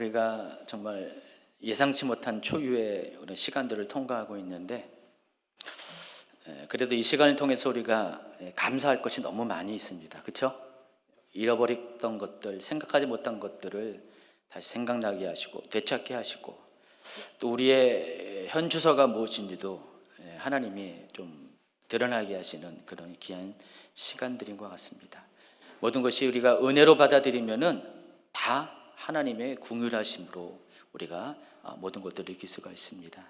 우리가 정말 예상치 못한 초유의 그런 시간들을 통과하고 있는데, 그래도 이 시간을 통해서 우리가 감사할 것이 너무 많이 있습니다. 그렇죠? 잃어버렸던 것들, 생각하지 못한 것들을 다시 생각나게 하시고 되찾게 하시고, 또 우리의 현 주소가 무엇인지도 하나님이 좀 드러나게 하시는 그런 귀한 시간들인 것 같습니다. 모든 것이 우리가 은혜로 받아들이면은 다 하나님의 긍휼하심으로 우리가 모든 것들을 이길 수가 있습니다.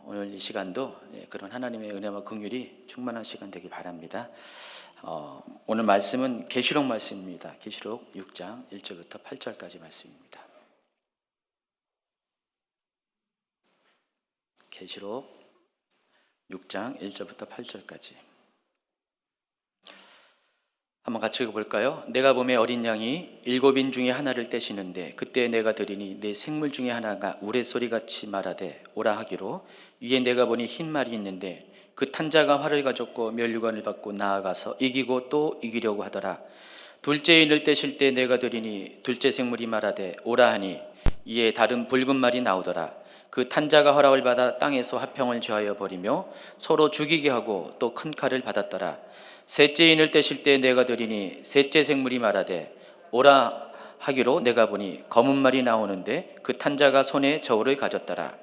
오늘 이 시간도 그런 하나님의 은혜와 긍휼이 충만한 시간 되길 바랍니다. 오늘 말씀은 계시록 말씀입니다. 계시록 6장 1절부터 8절까지 말씀입니다. 계시록 6장 1절부터 8절까지 한번 같이 읽어볼까요? 내가 보매 어린 양이 7인 중에 하나를 떼시는데, 그때 내가 들으니 내 생물 중에 하나가 우레소리같이 말하되 오라 하기로, 위에 내가 보니 흰 말이 있는데 그 탄자가 활을 가졌고 면류관을 받고 나아가서 이기고 또 이기려고 하더라. 둘째 인을 떼실 때 내가 들으니 둘째 생물이 말하되 오라 하니, 이에 다른 붉은 말이 나오더라. 그 탄자가 허락을 받아 땅에서 화평을 죄하여 버리며 서로 죽이게 하고 또 큰 칼을 받았더라. 셋째 인을 떼실 때 내가 들으니 셋째 생물이 말하되 오라 하기로, 내가 보니 검은 말이 나오는데 그 탄자가 손에 저울을 가졌더라.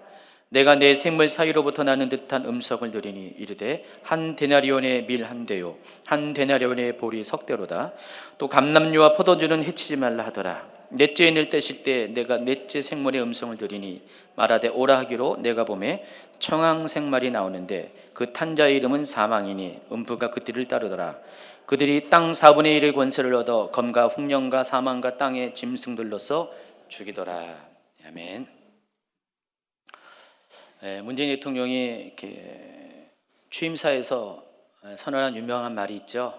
내가 내 생물 사이로부터 나는 듯한 음성을 들으니 이르되, 한 데나리온의 밀 한 대요 한 데나리온의 보리 석 대로다. 또 감람류와 포도주는 해치지 말라 하더라. 넷째 인을 떼실 때 내가 넷째 생물의 음성을 들으니 말하되 오라 하기로, 내가 보매 청황생말이 나오는데 그 탄자의 이름은 사망이니 음부가 그 띠를 따르더라. 그들이 땅 4분의 1의 권세를 얻어 검과 흉령과 사망과 땅의 짐승들로서 죽이더라. 아멘. 문재인 대통령이 이렇게 취임사에서 선언한 유명한 말이 있죠.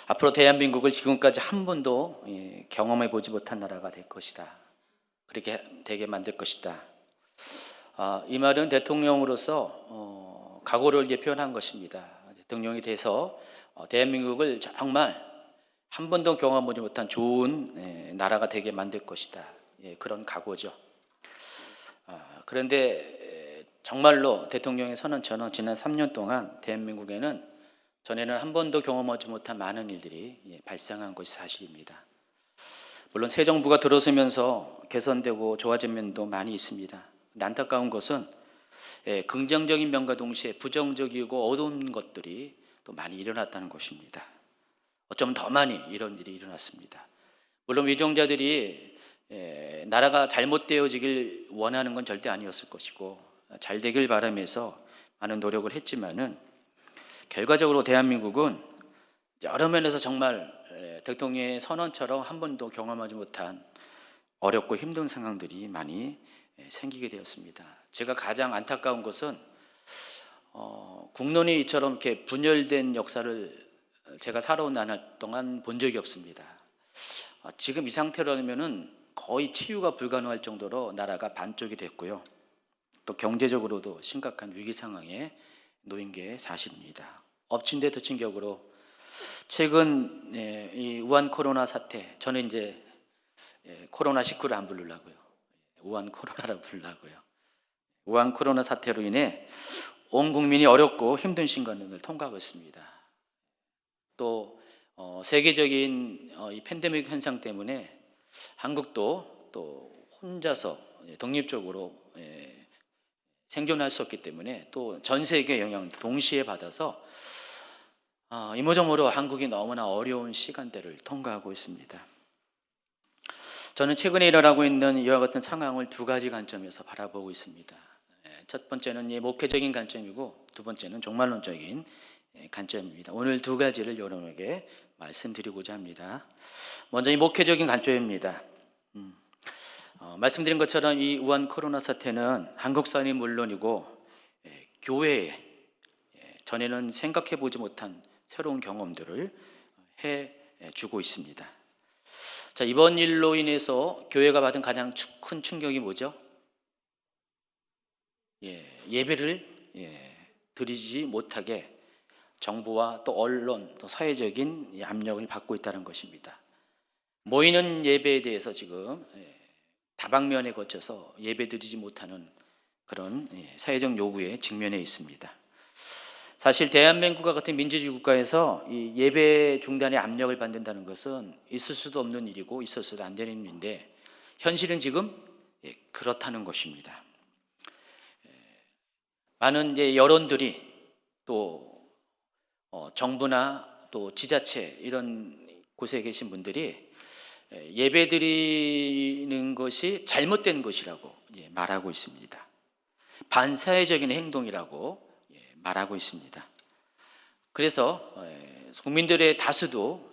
앞으로 대한민국을 지금까지 한 번도 경험해 보지 못한 나라가 될 것이다. 그렇게 되게 만들 것이다. 이 말은 대통령으로서 각오를 표현한 것입니다. 대통령이 돼서 대한민국을 정말 한 번도 경험하지 못한 좋은 나라가 되게 만들 것이다. 그런 각오죠. 그런데 정말로 대통령의 선언처럼 지난 3년 동안 대한민국에는 전에는 한 번도 경험하지 못한 많은 일들이 발생한 것이 사실입니다. 물론 새 정부가 들어서면서 개선되고 좋아진 면도 많이 있습니다. 근데 안타까운 것은 긍정적인 면과 동시에 부정적이고 어두운 것들이 또 많이 일어났다는 것입니다. 어쩌면 더 많이 이런 일이 일어났습니다. 물론 위정자들이 나라가 잘못되어지길 원하는 건 절대 아니었을 것이고, 잘 되길 바라면서 많은 노력을 했지만은 결과적으로 대한민국은 여러 면에서 정말 대통령의 선언처럼 한 번도 경험하지 못한 어렵고 힘든 상황들이 많이 생기게 되었습니다. 제가 가장 안타까운 것은 국론이 이처럼 이렇게 분열된 역사를 제가 살아온 나날 동안 본 적이 없습니다. 지금 이 상태라면은 거의 치유가 불가능할 정도로 나라가 반쪽이 됐고요. 또 경제적으로도 심각한 위기 상황에 놓인 게 사실입니다. 엎친 데 덮친 격으로 최근 이 우한 코로나 사태, 저는 이제 코로나19를 안 부르려고요. 우한 코로나라고 부르려고요. 우한 코로나 사태로 인해 온 국민이 어렵고 힘든 시간을 통과하고 있습니다. 또 세계적인 이 팬데믹 현상 때문에 한국도 또 혼자서 독립적으로 생존할 수 없기 때문에 또 전 세계 영향을 동시에 받아서 이모저모로 한국이 너무나 어려운 시간대를 통과하고 있습니다. 저는 최근에 일어나고 있는 이와 같은 상황을 두 가지 관점에서 바라보고 있습니다. 첫 번째는 이 목회적인 관점이고, 두 번째는 종말론적인 관점입니다. 오늘 두 가지를 여러분에게 말씀드리고자 합니다. 먼저 이 목회적인 관점입니다. 말씀드린 것처럼 이 우한 코로나 사태는 한국사회는 물론이고 교회에 전에는 생각해 보지 못한 새로운 경험들을 해주고 있습니다. 자, 이번 일로 인해서 교회가 받은 가장 큰 충격이 뭐죠? 예배를 드리지 못하게 정부와 또 언론, 또 사회적인 압력을 받고 있다는 것입니다. 모이는 예배에 대해서 지금 다방면에 거쳐서 예배드리지 못하는 그런 사회적 요구에 직면해 있습니다. 사실 대한민국과 같은 민주주의 국가에서 이 예배 중단의 압력을 받는다는 것은 있을 수도 없는 일이고 있어서도 안 되는 일인데, 현실은 지금 그렇다는 것입니다. 많은 여론들이 또 정부나 또 지자체 이런 곳에 계신 분들이 예배 드리는 것이 잘못된 것이라고 말하고 있습니다. 반사회적인 행동이라고 말하고 있습니다. 그래서 국민들의 다수도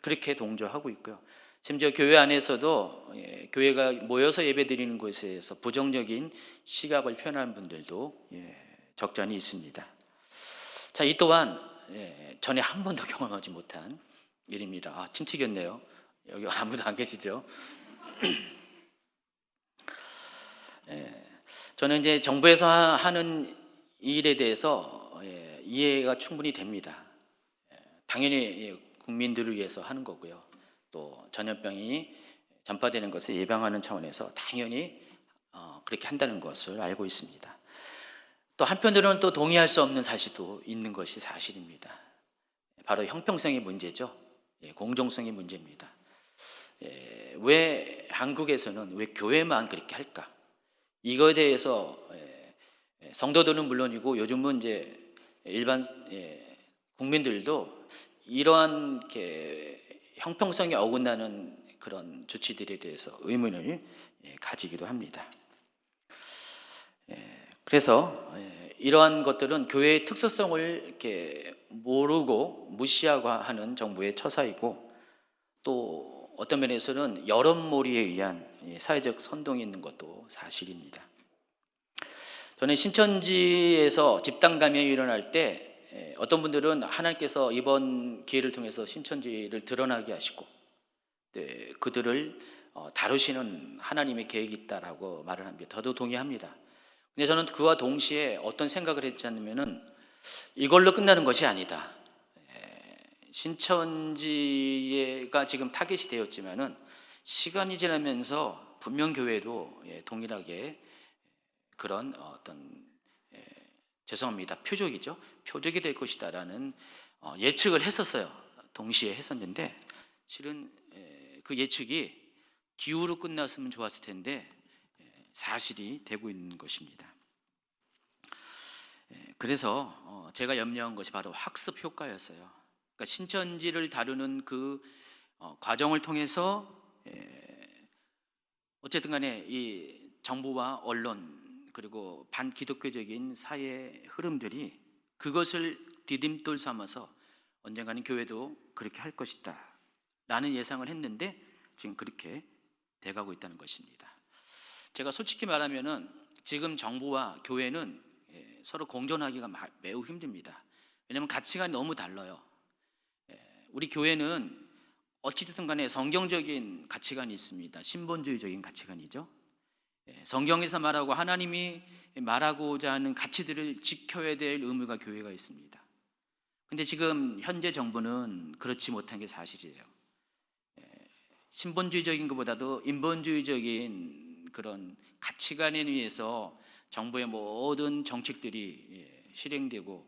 그렇게 동조하고 있고요. 심지어 교회 안에서도 교회가 모여서 예배 드리는 것에 대해서 부정적인 시각을 표현하는 분들도 적잖이 있습니다. 자, 이 또한 전에 한 번도 경험하지 못한 일입니다. 침 튀겼네요. 여기 아무도 안 계시죠? 저는 이제 정부에서 하는 일에 대해서 이해가 충분히 됩니다. 당연히 국민들을 위해서 하는 거고요. 또 전염병이 전파되는 것을 예방하는 차원에서 당연히 그렇게 한다는 것을 알고 있습니다. 또 한편으로는 또 동의할 수 없는 사실도 있는 것이 사실입니다. 바로 형평성의 문제죠. 공정성의 문제입니다. 왜 한국에서는 왜 교회만 그렇게 할까? 이거에 대해서 성도들은 물론이고 요즘은 이제 일반 국민들도 이러한 형평성이 어긋나는 그런 조치들에 대해서 의문을 가지기도 합니다. 그래서 이러한 것들은 교회의 특수성을 이렇게 모르고 무시하고 하는 정부의 처사이고, 또 어떤 면에서는 여론몰이에 의한 사회적 선동이 있는 것도 사실입니다. 저는 신천지에서 집단 감염이 일어날 때 어떤 분들은 하나님께서 이번 기회를 통해서 신천지를 드러나게 하시고 그들을 다루시는 하나님의 계획이 있다라고 말을 합니다. 저도 동의합니다. 근데 저는 그와 동시에 어떤 생각을 했냐면은 이걸로 끝나는 것이 아니다. 신천지가 지금 타겟이 되었지만은 시간이 지나면서 분명 교회도 동일하게 그런 어떤 죄송합니다. 표적이죠. 표적이 될 것이다라는 예측을 했었어요. 동시에 했었는데 실은 그 예측이 기후로 끝났으면 좋았을 텐데 사실이 되고 있는 것입니다. 그래서 제가 염려한 것이 바로 학습 효과였어요. 그러니까 신천지를 다루는 그 과정을 통해서 어쨌든 간에 이 정부와 언론 그리고 반기독교적인 사회 흐름들이 그것을 디딤돌 삼아서 언젠가는 교회도 그렇게 할 것이다 라는 예상을 했는데 지금 그렇게 돼가고 있다는 것입니다. 제가 솔직히 말하면은 지금 정부와 교회는 서로 공존하기가 매우 힘듭니다. 왜냐하면 가치관이 너무 달라요. 우리 교회는 어찌됐든 간에 성경적인 가치관이 있습니다. 신본주의적인 가치관이죠. 성경에서 말하고 하나님이 말하고자 하는 가치들을 지켜야 될 의무가 교회가 있습니다. 근데 지금 현재 정부는 그렇지 못한 게 사실이에요. 신본주의적인 것보다도 인본주의적인 그런 가치관에 의해서 정부의 모든 정책들이 실행되고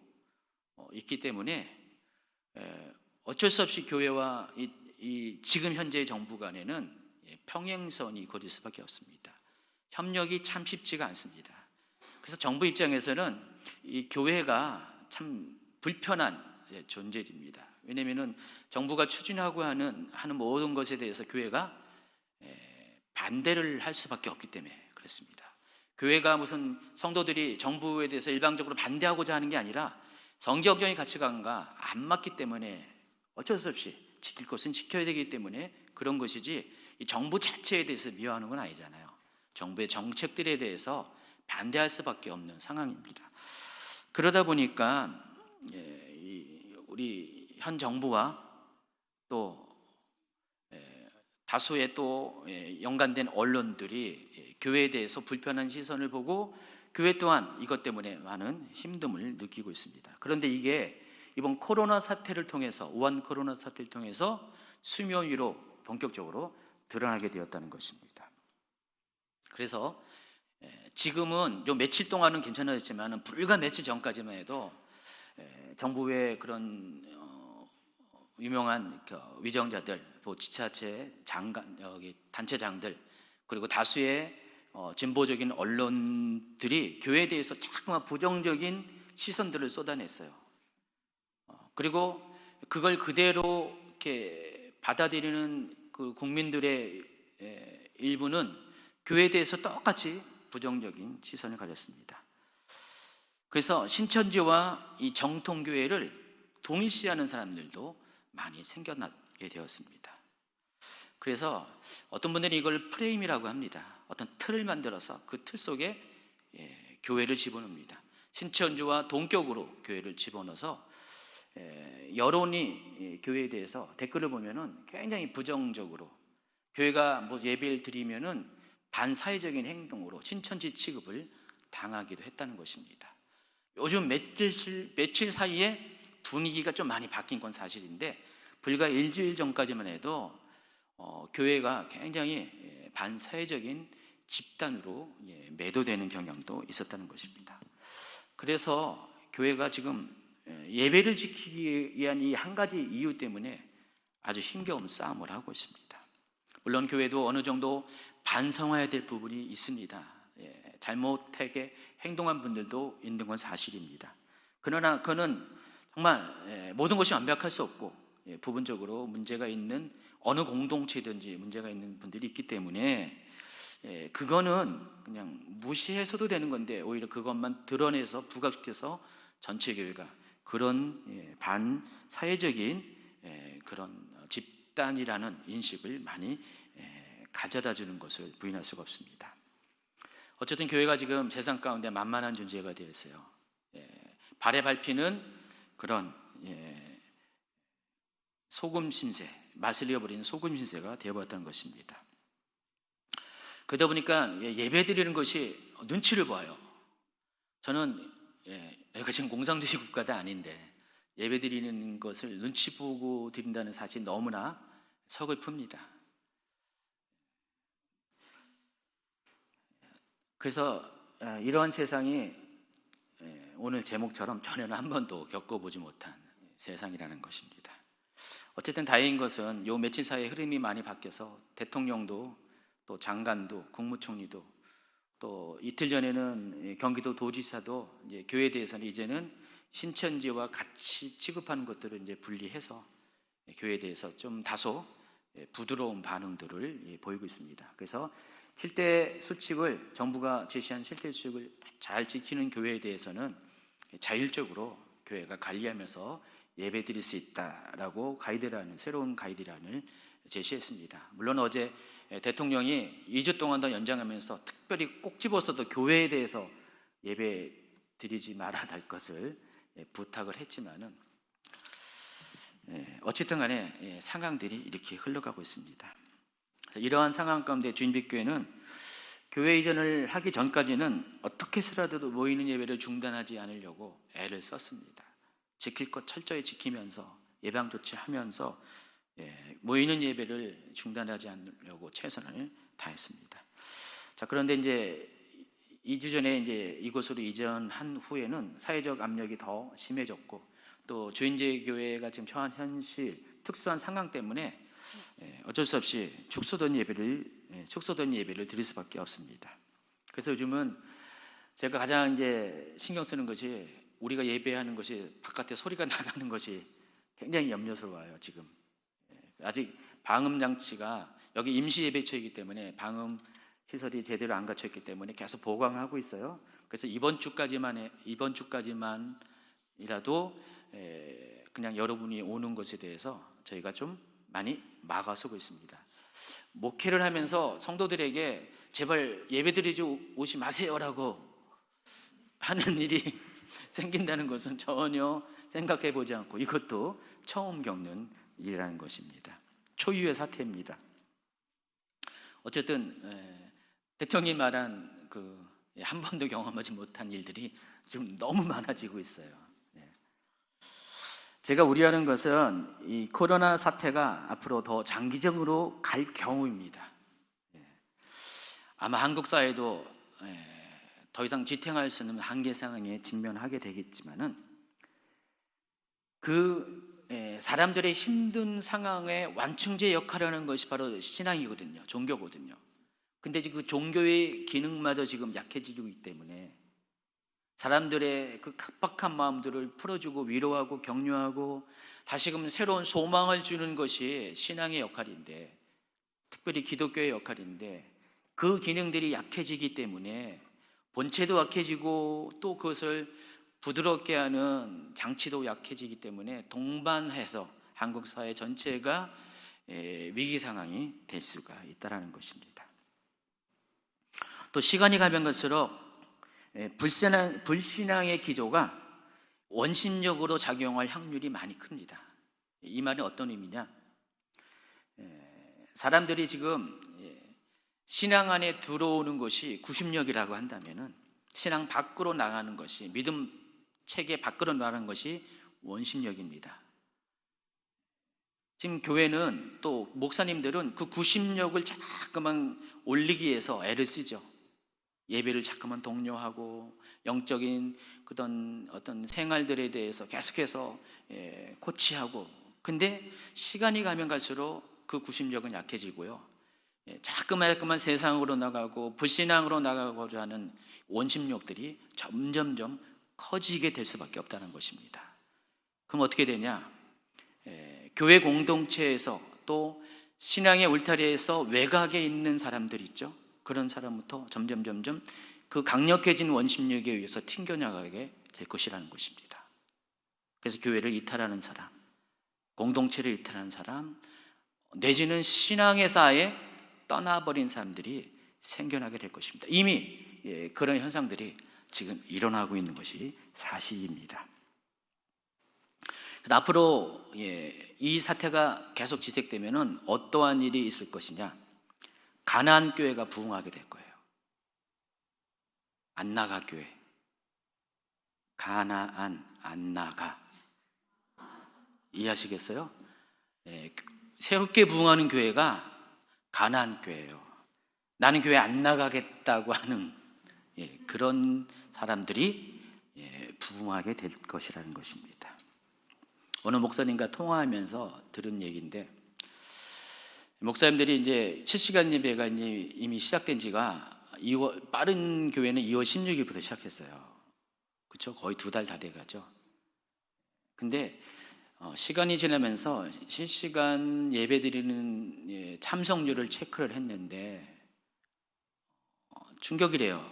있기 때문에 어쩔 수 없이 교회와 이 지금 현재의 정부 간에는 평행선이 거릴 수밖에 없습니다. 협력이 참 쉽지가 않습니다. 그래서 정부 입장에서는 이 교회가 참 불편한 존재입니다. 왜냐하면 정부가 추진하고 하는 모든 것에 대해서 교회가 반대를 할 수밖에 없기 때문에 그렇습니다. 교회가 무슨 성도들이 정부에 대해서 일방적으로 반대하고자 하는 게 아니라 성경적인 가치관과 안 맞기 때문에 어쩔 수 없이 지킬 것은 지켜야 되기 때문에 그런 것이지, 이 정부 자체에 대해서 미워하는 건 아니잖아요. 정부의 정책들에 대해서 반대할 수밖에 없는 상황입니다. 그러다 보니까 우리 현 정부와 또 다수의 또 연관된 언론들이 교회에 대해서 불편한 시선을 보고 교회 또한 이것 때문에 많은 힘듦을 느끼고 있습니다. 그런데 이게 이번 코로나 사태를 통해서, 우한 코로나 사태를 통해서 수면 위로 본격적으로 드러나게 되었다는 것입니다. 그래서 지금은 요 며칠 동안은 괜찮았지만 불과 며칠 전까지만 해도 정부의 그런 유명한 위정자들, 지자체 장관, 단체장들, 그리고 다수의 진보적인 언론들이 교회에 대해서 자꾸만 부정적인 시선들을 쏟아냈어요. 그리고 그걸 그대로 이렇게 받아들이는 그 국민들의 일부는 교회에 대해서 똑같이 부정적인 시선을 가졌습니다. 그래서 신천지와 이 정통교회를 동일시하는 사람들도 많이 생겨나게 되었습니다. 그래서 어떤 분들은 이걸 프레임이라고 합니다. 어떤 틀을 만들어서 그 틀 속에 교회를 집어넣습니다. 신천지와 동격으로 교회를 집어넣어서 여론이 교회에 대해서 댓글을 보면은 굉장히 부정적으로, 교회가 뭐 예배를 드리면은 반사회적인 행동으로 신천지 취급을 당하기도 했다는 것입니다. 요즘 며칠 사이에 분위기가 좀 많이 바뀐 건 사실인데, 불과 일주일 전까지만 해도 교회가 굉장히 반사회적인 집단으로 매도되는 경향도 있었다는 것입니다. 그래서 교회가 지금 예배를 지키기 위한 이 한 가지 이유 때문에 아주 힘겨운 싸움을 하고 있습니다. 물론 교회도 어느 정도 반성해야 될 부분이 있습니다. 잘못하게 행동한 분들도 있는 건 사실입니다. 그러나 그는 정말 모든 것이 완벽할 수 없고 부분적으로 문제가 있는 어느 공동체든지 문제가 있는 분들이 있기 때문에 그거는 그냥 무시해서도 되는 건데, 오히려 그것만 드러내서 부각시켜서 전체 교회가 그런 반사회적인 그런 집단이라는 인식을 많이 가져다 주는 것을 부인할 수가 없습니다. 어쨌든 교회가 지금 세상 가운데 만만한 존재가 되었어요. 발에 밟히는 그런 소금 신세, 맛을 잃어버리는 소금 신세가 되어버렸다는 것입니다. 그러다 보니까 예배 드리는 것이 눈치를 봐요. 저는 여기가 지금 공산주의 국가도 아닌데 예배 드리는 것을 눈치 보고 드린다는 사실이 너무나 서글픕니다. 그래서 이러한 세상이 오늘 제목처럼 전에는 한 번도 겪어보지 못한 세상이라는 것입니다. 어쨌든 다행인 것은 요 며칠 사이에 흐름이 많이 바뀌어서 대통령도 또 장관도 국무총리도 또 이틀 전에는 경기도 도지사도 이제 교회에 대해서는 이제는 신천지와 같이 취급하는 것들을 이제 분리해서 교회에 대해서 좀 다소 부드러운 반응들을 보이고 있습니다. 그래서 7대 수칙을, 정부가 제시한 7대 수칙을 잘 지키는 교회에 대해서는 자율적으로 교회가 관리하면서 예배 드릴 수 있다라고 새로운 가이드라인을 제시했습니다. 물론 어제 대통령이 2주 동안 더 연장하면서 특별히 꼭 집어서도 교회에 대해서 예배 드리지 말아야 할 것을 부탁을 했지만은 어쨌든 간에 상황들이 이렇게 흘러가고 있습니다. 이러한 상황 가운데 주인빛교회는 교회 이전을 하기 전까지는 어떻게 해서라도 모이는 예배를 중단하지 않으려고 애를 썼습니다. 지킬 것 철저히 지키면서 예방 조치하면서 모이는 예배를 중단하지 않으려고 최선을 다했습니다. 자, 그런데 이제 2주 전에 이제 이곳으로 이전한 후에는 사회적 압력이 더 심해졌고, 또 주인제 교회가 지금 처한 현실 특수한 상황 때문에 어쩔 수 없이 축소된 예배를 드릴 수밖에 없습니다. 그래서 요즘은 제가 가장 이제 신경 쓰는 것이, 우리가 예배하는 것이 바깥에 소리가 나가는 것이 굉장히 염려스러워요. 지금 아직 방음 장치가, 여기 임시 예배처이기 때문에 방음 시설이 제대로 안 갖춰 있기 때문에 계속 보강하고 있어요. 그래서 이번 주까지만이라도 그냥 여러분이 오는 것에 대해서 저희가 좀 많이 막아서고 있습니다. 목회를 하면서 성도들에게 제발 예배드리지 오지 마세요라고 하는 일이 생긴다는 것은 전혀 생각해 보지 않고, 이것도 처음 겪는 일이라는 것입니다. 초유의 사태입니다. 어쨌든 대통령이 말한 한 번도 경험하지 못한 일들이 지금 너무 많아지고 있어요. 제가 우려하는 것은 이 코로나 사태가 앞으로 더 장기적으로 갈 경우입니다. 아마 한국 사회도 더 이상 지탱할 수 없는 한계 상황에 직면하게 되겠지만은 사람들의 힘든 상황에 완충제 역할을 하는 것이 바로 신앙이거든요. 종교거든요. 근데 그 종교의 기능마저 지금 약해지고 있기 때문에 사람들의 그 각박한 마음들을 풀어주고 위로하고 격려하고 다시금 새로운 소망을 주는 것이 신앙의 역할인데, 특별히 기독교의 역할인데, 그 기능들이 약해지기 때문에 본체도 약해지고 또 그것을 부드럽게 하는 장치도 약해지기 때문에 동반해서 한국 사회 전체가 위기 상황이 될 수가 있다는 것입니다. 또 시간이 가면 갈수록 불신앙의 기조가 원심력으로 작용할 확률이 많이 큽니다. 이 말은 어떤 의미냐? 사람들이 지금 신앙 안에 들어오는 것이 구심력이라고 한다면은 신앙 밖으로 나가는 것이, 믿음 체계 밖으로 나가는 것이 원심력입니다. 지금 교회는 또 목사님들은 그 구심력을 자꾸만 올리기 위해서 애를 쓰죠. 예배를 자꾸만 독려하고 영적인 그런 어떤 생활들에 대해서 계속해서 코치하고, 근데 시간이 가면 갈수록 그 구심력은 약해지고요, 자꾸만 세상으로 나가고 불신앙으로 나가고자 하는 원심력들이 점점점 커지게 될 수밖에 없다는 것입니다. 그럼 어떻게 되냐? 교회 공동체에서 또 신앙의 울타리에서 외곽에 있는 사람들 있죠. 그런 사람부터 점점 그 강력해진 원심력에 의해서 튕겨나가게 될 것이라는 것입니다. 그래서 교회를 이탈하는 사람, 공동체를 이탈하는 사람, 내지는 신앙에서 아예 떠나버린 사람들이 생겨나게 될 것입니다. 이미 그런 현상들이 지금 일어나고 있는 것이 사실입니다. 그래서 앞으로 이 사태가 계속 지속되면은 어떠한 일이 있을 것이냐? 가나안 교회가 부흥하게 될 거예요. 안나가 교회. 가나안, 안나가. 이해하시겠어요? 새롭게 부흥하는 교회가 가나안 교회예요. 나는 교회 안 나가겠다고 하는 그런 사람들이 부흥하게 될 것이라는 것입니다. 어느 목사님과 통화하면서 들은 얘기인데, 목사님들이 이제 7시간 예배가 이제 이미 시작된 지가 빠른 교회는 2월 16일부터 시작했어요. 그렇죠? 거의 2달 다 돼가죠. 근데 시간이 지나면서 실시간 예배 드리는 참석률을 체크를 했는데 충격이래요.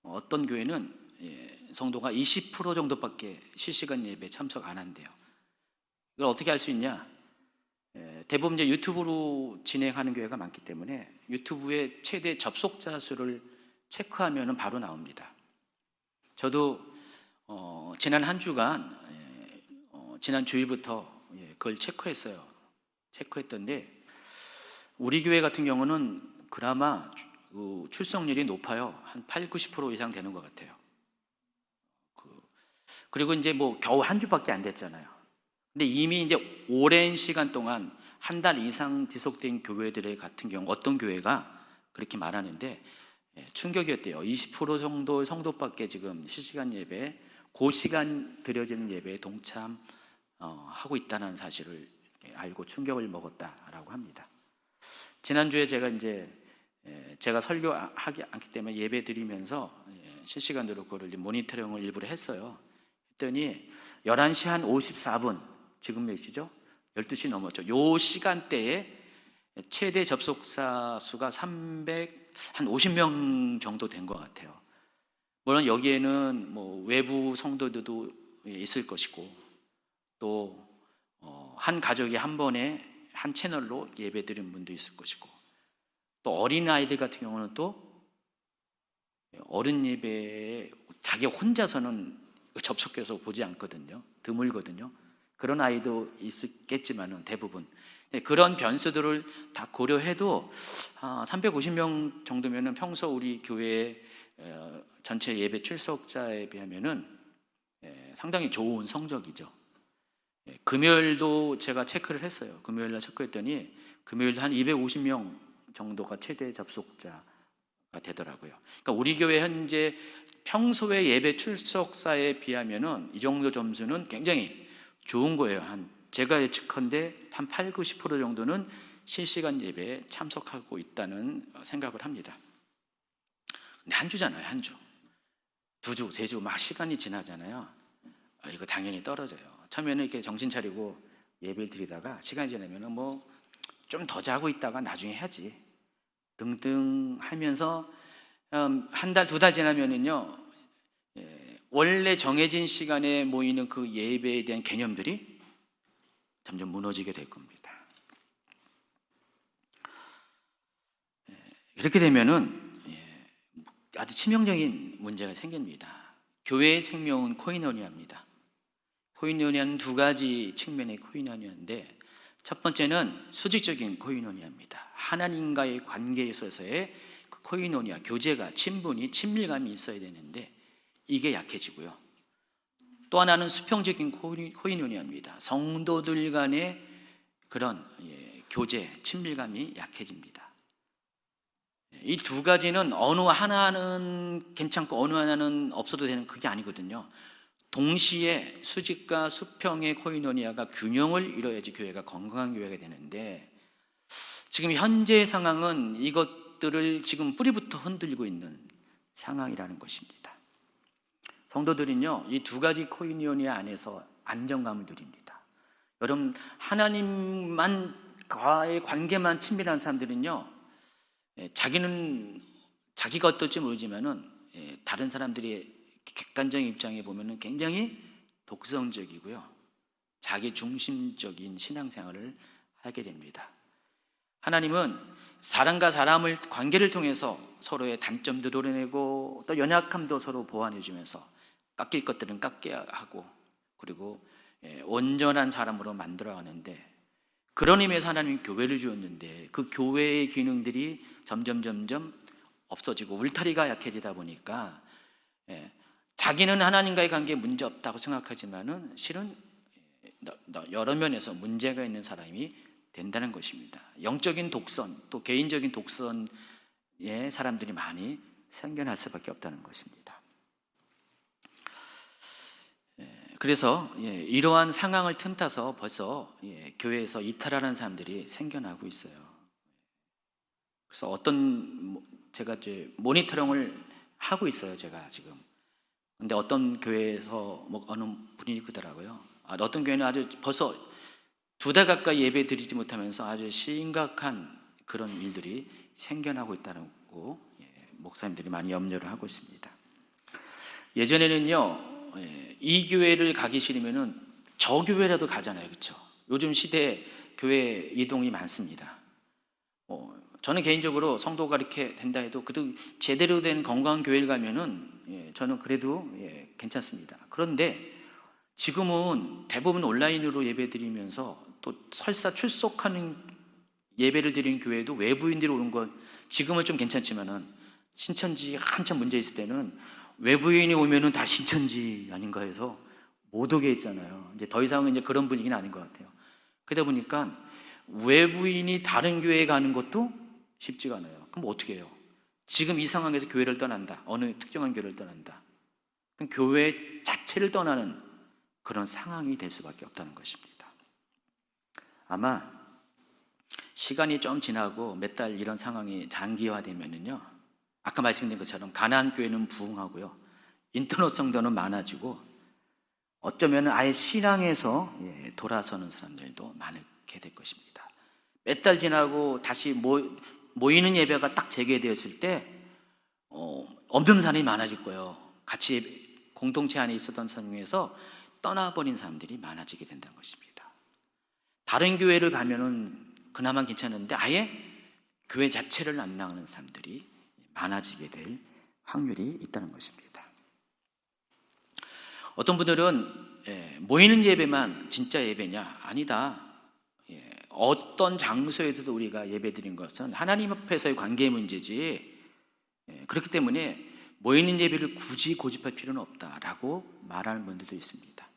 어떤 교회는 성도가 20% 정도밖에 실시간 예배 참석 안 한대요. 이걸 어떻게 할 수 있냐? 대부분 이제 유튜브로 진행하는 교회가 많기 때문에 유튜브의 최대 접속자 수를 체크하면 바로 나옵니다. 저도 지난 한 주간 지난 주일부터 그걸 체크했어요. 체크했던데 우리 교회 같은 경우는 그나마 출석률이 높아요. 한 80-90% 이상 되는 것 같아요. 그리고 이제 뭐 겨우 한 주밖에 안 됐잖아요. 근데 이미 이제 오랜 시간 동안 한 달 이상 지속된 교회들 같은 경우 어떤 교회가 그렇게 말하는데 충격이었대요. 20% 정도 성도밖에 지금 실시간 예배, 그 시간 드려지는 예배에 동참하고 있다는 사실을 알고 충격을 먹었다라고 합니다. 지난주에 제가 설교하지 않기 때문에 예배 드리면서 실시간으로 그걸 모니터링을 일부러 했어요. 했더니 11시 한 54분, 지금 몇 시죠? 12시 넘었죠. 요 시간대에 최대 접속자 수가 한 50명 정도 된 것 같아요. 물론 여기에는 뭐 외부 성도들도 있을 것이고 또 한 가족이 한 번에 한 채널로 예배 드리는 분도 있을 것이고 또 어린아이들 같은 경우는 또 어른 예배에 자기 혼자서는 접속해서 보지 않거든요. 드물거든요. 그런 아이도 있겠지만은 대부분 그런 변수들을 다 고려해도 350명 정도면은 평소 우리 교회 전체 예배 출석자에 비하면은 상당히 좋은 성적이죠. 금요일도 제가 체크를 했어요. 금요일 날 체크했더니 금요일도 한 250명 정도가 최대 접속자가 되더라고요. 그러니까 우리 교회 현재 평소에 예배 출석사에 비하면은 이 정도 점수는 굉장히 좋은 거예요. 제가 예측컨대 한 8, 90% 정도는 실시간 예배에 참석하고 있다는 생각을 합니다. 근데 한 주잖아요, 한 주. 두 주, 세 주, 막 시간이 지나잖아요. 이거 당연히 떨어져요. 처음에는 이렇게 정신 차리고 예배를 드리다가 시간이 지나면은 뭐 좀 더 자고 있다가 나중에 해야지 등등 하면서 한 달, 두 달 지나면은요, 원래 정해진 시간에 모이는 그 예배에 대한 개념들이 점점 무너지게 될 겁니다. 이렇게 되면은 아주 치명적인 문제가 생깁니다. 교회의 생명은 코이노니아입니다. 코이노니아는 두 가지 측면의 코이노니아인데, 첫 번째는 수직적인 코이노니아입니다. 하나님과의 관계에 있어서의 그 코이노니아, 교제가, 친분이, 친밀감이 있어야 되는데 이게 약해지고요. 또 하나는 수평적인 코이노니아입니다. 성도들 간의 그런 교제, 친밀감이 약해집니다. 이 두 가지는 어느 하나는 괜찮고 어느 하나는 없어도 되는 그게 아니거든요. 동시에 수직과 수평의 코이노니아가 균형을 이뤄야지 교회가 건강한 교회가 되는데, 지금 현재 상황은 이것들을 지금 뿌리부터 흔들고 있는 상황이라는 것입니다. 성도들은요, 이 두 가지 코이노니아 안에서 안정감을 누립니다. 여러분, 하나님과의 관계만 친밀한 사람들은요, 자기가 어떨지 모르지만은 다른 사람들이 객관적인 입장에 보면은 굉장히 독성적이고요, 자기 중심적인 신앙생활을 하게 됩니다. 하나님은 사람과 사람을 관계를 통해서 서로의 단점도 도려내고 또 연약함도 서로 보완해 주면서 깎일 것들은 깎게 하고, 그리고 온전한 사람으로 만들어 가는데, 그런 의미에서 하나님이 교회를 주었는데 그 교회의 기능들이 점점 없어지고 울타리가 약해지다 보니까 자기는 하나님과의 관계에 문제 없다고 생각하지만은 실은 여러 면에서 문제가 있는 사람이 된다는 것입니다. 영적인 독선, 또 개인적인 독선의 사람들이 많이 생겨날 수밖에 없다는 것입니다. 그래서 이러한 상황을 틈타서 벌써 교회에서 이탈하는 사람들이 생겨나고 있어요. 그래서 제가 이제 모니터링을 하고 있어요, 제가 지금. 근데 어떤 교회에서 어느 분이 그러더라고요. 어떤 교회는 아주 벌써 2달 가까이 예배 드리지 못하면서 아주 심각한 그런 일들이 생겨나고 있다고 목사님들이 많이 염려를 하고 있습니다. 예전에는요, 이 교회를 가기 싫으면은 저 교회라도 가잖아요, 그렇죠? 요즘 시대에 교회 이동이 많습니다. 저는 개인적으로 성도가 이렇게 된다 해도 그래도 제대로 된 건강한 교회를 가면은 저는 그래도 괜찮습니다. 그런데 지금은 대부분 온라인으로 예배 드리면서 또 설사 출석하는 예배를 드리는 교회도 외부인들이 오는 건 지금은 좀 괜찮지만은 신천지 한참 문제 있을 때는 외부인이 오면은 다 신천지 아닌가 해서 못 오게 했잖아요. 이제 더 이상은 이제 그런 분위기는 아닌 것 같아요. 그러다 보니까 외부인이 다른 교회에 가는 것도 쉽지가 않아요. 그럼 어떻게 해요? 지금 이 상황에서 교회를 떠난다, 어느 특정한 교회를 떠난다, 그럼 교회 자체를 떠나는 그런 상황이 될 수밖에 없다는 것입니다. 아마 시간이 좀 지나고 몇 달 이런 상황이 장기화되면은요, 아까 말씀드린 것처럼 가나안 교회는 부흥하고요, 인터넷 성도는 많아지고 어쩌면 아예 신앙에서 돌아서는 사람들도 많게 될 것입니다. 몇 달 지나고 다시 모이는 예배가 딱 재개되었을 때 없는 사람이 많아질 거예요. 같이 공동체 안에 있었던 사람 중에서 떠나버린 사람들이 많아지게 된다는 것입니다. 다른 교회를 가면은 그나마 괜찮은데 아예 교회 자체를 안 나가는 사람들이 많아지게 될 확률이 있다는 것입니다. 어떤 분들은 모이는 예배만 진짜 예배냐? 아니다. 어떤 장소에서도 우리가 예배드린 것은 하나님 앞에서의 관계의 문제지, 그렇기 때문에 모이는 예배를 굳이 고집할 필요는 없다라고 말하는 분들도 있습니다.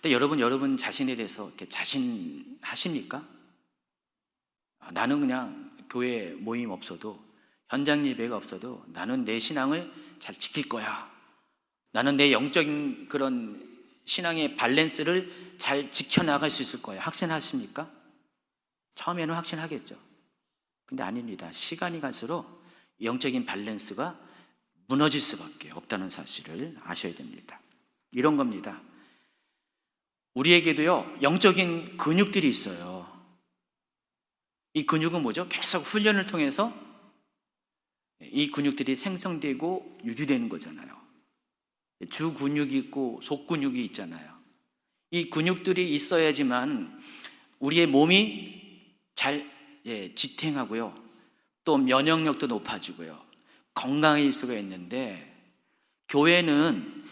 근데 여러분 자신에 대해서 이렇게 자신하십니까? 나는 그냥 교회 모임 없어도, 현장 예배가 없어도 나는 내 신앙을 잘 지킬 거야. 나는 내 영적인 그런 신앙의 밸런스를 잘 지켜나갈 수 있을 거야. 확신하십니까? 처음에는 확신하겠죠. 근데 아닙니다. 시간이 갈수록 영적인 밸런스가 무너질 수밖에 없다는 사실을 아셔야 됩니다. 이런 겁니다. 우리에게도요, 영적인 근육들이 있어요. 이 근육은 뭐죠? 계속 훈련을 통해서 이 근육들이 생성되고 유지되는 거잖아요. 주 근육이 있고 속 근육이 있잖아요. 이 근육들이 있어야지만 우리의 몸이 잘 지탱하고요, 또 면역력도 높아지고요, 건강해질 수가 있는데, 교회는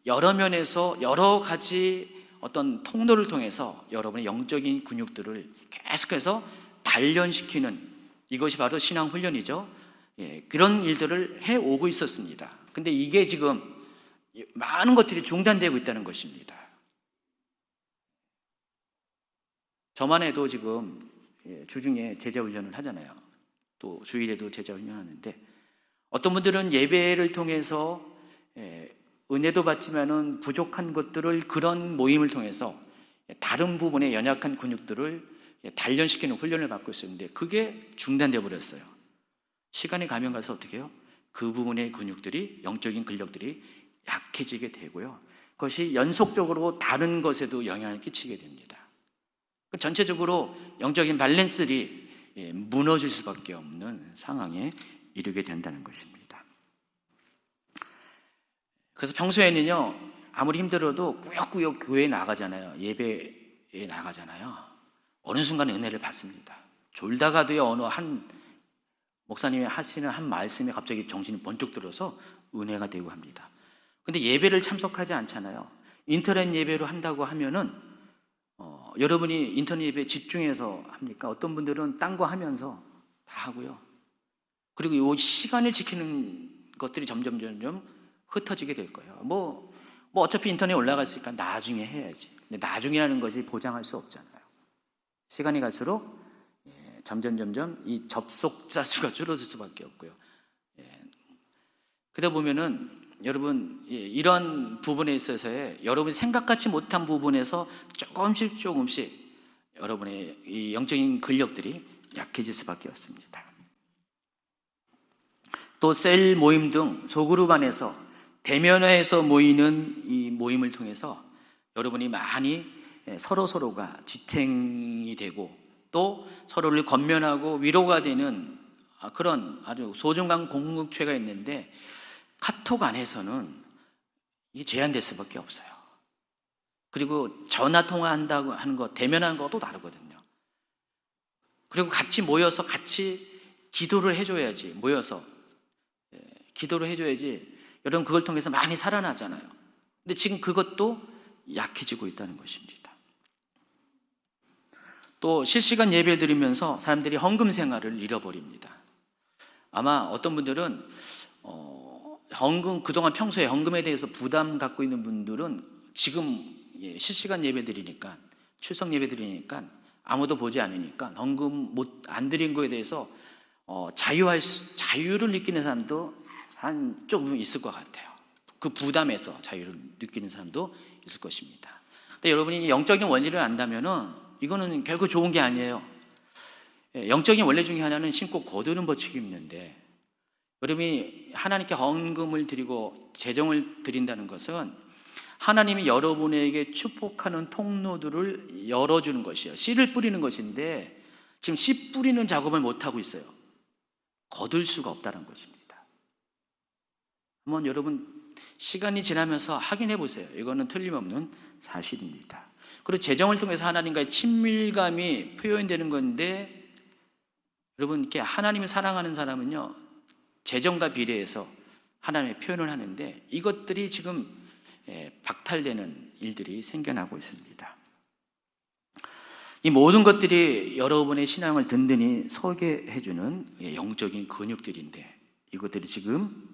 여러 면에서 여러 가지 어떤 통로를 통해서 여러분의 영적인 근육들을 계속해서 단련시키는, 이것이 바로 신앙훈련이죠. 그런 일들을 해오고 있었습니다. 근데 이게 지금 많은 것들이 중단되고 있다는 것입니다. 저만 해도 지금 주중에 제자훈련을 하잖아요. 또 주일에도 제자훈련을 하는데, 어떤 분들은 예배를 통해서 은혜도 받지만은 부족한 것들을 그런 모임을 통해서 다른 부분의 연약한 근육들을 단련시키는 훈련을 받고 있었는데, 그게 중단되어 버렸어요. 시간이 가면 가서 어떻게 해요? 그 부분의 근육들이, 영적인 근력들이 약해지게 되고요, 그것이 연속적으로 다른 것에도 영향을 끼치게 됩니다. 전체적으로 영적인 밸런스를 무너질 수밖에 없는 상황에 이르게 된다는 것입니다. 그래서 평소에는요, 아무리 힘들어도 꾸역꾸역 교회에 나가잖아요. 예배에 나가잖아요. 어느 순간 은혜를 받습니다. 졸다가도요, 어느 한 목사님이 하시는 한 말씀에 갑자기 정신이 번쩍 들어서 은혜가 되고 합니다. 근데 예배를 참석하지 않잖아요. 인터넷 예배로 한다고 하면은 여러분이 인터넷 예배에 집중해서 합니까? 어떤 분들은 딴 거 하면서 다 하고요. 그리고 이 시간을 지키는 것들이 점점 흩어지게 될 거예요. 뭐 어차피 인터넷에 올라갔으니까 나중에 해야지. 근데 나중이라는 것이 보장할 수 없잖아요. 시간이 갈수록 점점 이 접속자 수가 줄어들 수밖에 없고요. 그러다 보면은 여러분, 이런 부분에 있어서의 여러분이 생각하지 못한 부분에서 조금씩 여러분의 이 영적인 근력들이 약해질 수밖에 없습니다. 또 셀 모임 등 소그룹 안에서 대면화해서 모이는 이 모임을 통해서 여러분이 많이 서로가 지탱이 되고, 또 서로를 건면하고 위로가 되는 그런 아주 소중한 공동체가 있는데, 카톡 안에서는 이게 제한될 수밖에 없어요. 그리고 전화 통화한다고 하는 거, 대면하는 것도 다르거든요. 그리고 같이 모여서 같이 기도를 해줘야지, 모여서 기도를 해줘야지 여러분 그걸 통해서 많이 살아나잖아요. 근데 지금 그것도 약해지고 있다는 것입니다. 또 실시간 예배 드리면서 사람들이 헌금 생활을 잃어버립니다. 아마 어떤 분들은 헌금, 그동안 평소에 헌금에 대해서 부담 갖고 있는 분들은 지금 실시간 예배 드리니까, 출석 예배 드리니까, 아무도 보지 않으니까 헌금 안 드린 거에 대해서 자유를 느끼는 사람도 한 조금 있을 것 같아요. 그 부담에서 자유를 느끼는 사람도 있을 것입니다. 근데 여러분이 영적인 원리를 안다면은 이거는 결코 좋은 게 아니에요. 영적인 원리 중에 하나는 신고 거두는 법칙이 있는데, 여러분이 하나님께 헌금을 드리고 재정을 드린다는 것은 하나님이 여러분에게 축복하는 통로들을 열어주는 것이에요. 씨를 뿌리는 것인데, 지금 씨 뿌리는 작업을 못하고 있어요. 거둘 수가 없다는 것입니다. 한번 여러분 시간이 지나면서 확인해 보세요. 이거는 틀림없는 사실입니다. 그리고 재정을 통해서 하나님과의 친밀감이 표현되는 건데, 여러분 이렇게 하나님을 사랑하는 사람은요, 재정과 비례해서 하나님의 표현을 하는데, 이것들이 지금 박탈되는 일들이 생겨나고 있습니다. 이 모든 것들이 여러분의 신앙을 든든히 서게 해주는 영적인 근육들인데, 이것들이 지금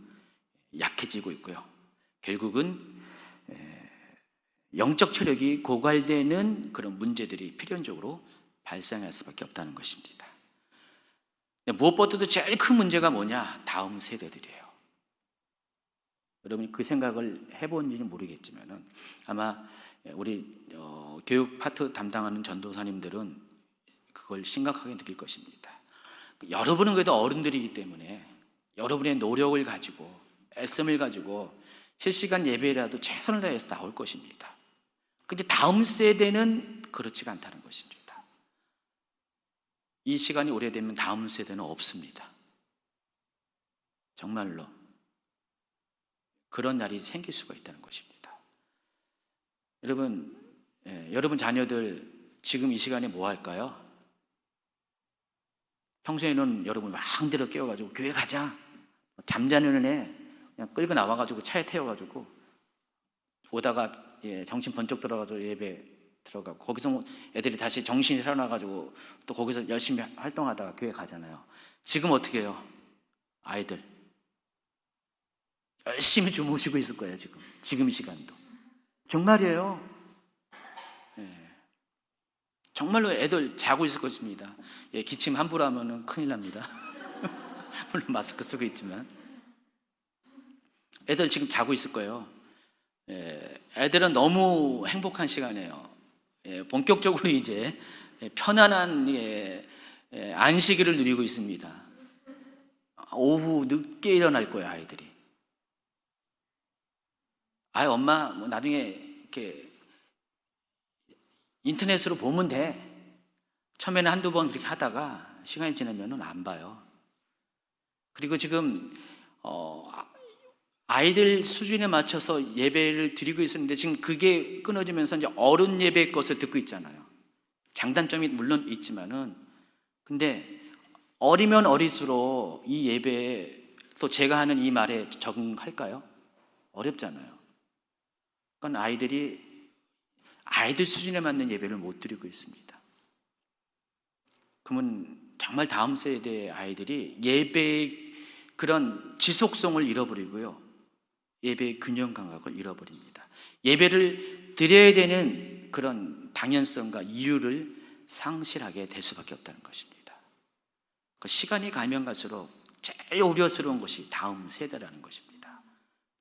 약해지고 있고요, 결국은 영적 체력이 고갈되는 그런 문제들이 필연적으로 발생할 수밖에 없다는 것입니다. 무엇보다도 제일 큰 문제가 뭐냐? 다음 세대들이에요. 여러분이 그 생각을 해본지는 모르겠지만 아마 우리 교육 파트 담당하는 전도사님들은 그걸 심각하게 느낄 것입니다. 여러분은 그래도 어른들이기 때문에 여러분의 노력을 가지고 애씀을 가지고 실시간 예배라도 최선을 다해서 나올 것입니다. 근데 다음 세대는 그렇지가 않다는 것입니다. 이 시간이 오래되면 다음 세대는 없습니다. 정말로 그런 날이 생길 수가 있다는 것입니다. 여러분 자녀들 지금 이 시간에 뭐 할까요? 평소에는 여러분 마음대로 깨워가지고 교회 가자, 잠자는 애 그냥 끌고 나와가지고 차에 태워가지고 오다가 정신 번쩍 들어가서 예배 들어가고 거기서 애들이 다시 정신이 살아나가지고 또 거기서 열심히 활동하다가 교회 가잖아요. 지금 어떻게 해요? 아이들 열심히 주무시고 있을 거예요. 지금 이 시간도 정말이에요. 정말로 애들 자고 있을 것입니다. 기침 함부로 하면 큰일 납니다. 물론 마스크 쓰고 있지만 애들 지금 자고 있을 거예요. 애들은 너무 행복한 시간이에요. 본격적으로 이제 편안한 안식일을 누리고 있습니다. 오후 늦게 일어날 거예요, 아이들이. 엄마 뭐 나중에 이렇게 인터넷으로 보면 돼. 처음에는 한두 번 그렇게 하다가 시간이 지나면 안 봐요. 그리고 지금 아이들 수준에 맞춰서 예배를 드리고 있었는데 지금 그게 끊어지면서 이제 어른 예배 것을 듣고 있잖아요. 장단점이 물론 있지만은 근데 어리면 어릴수록 이 예배에 또 제가 하는 이 말에 적응할까요? 어렵잖아요. 그러니까 아이들 수준에 맞는 예배를 못 드리고 있습니다. 그러면 정말 다음 세대의 아이들이 예배의 그런 지속성을 잃어버리고요. 예배의 균형 감각을 잃어버립니다. 예배를 드려야 되는 그런 당연성과 이유를 상실하게 될 수밖에 없다는 것입니다. 시간이 가면 갈수록 제일 우려스러운 것이 다음 세대라는 것입니다.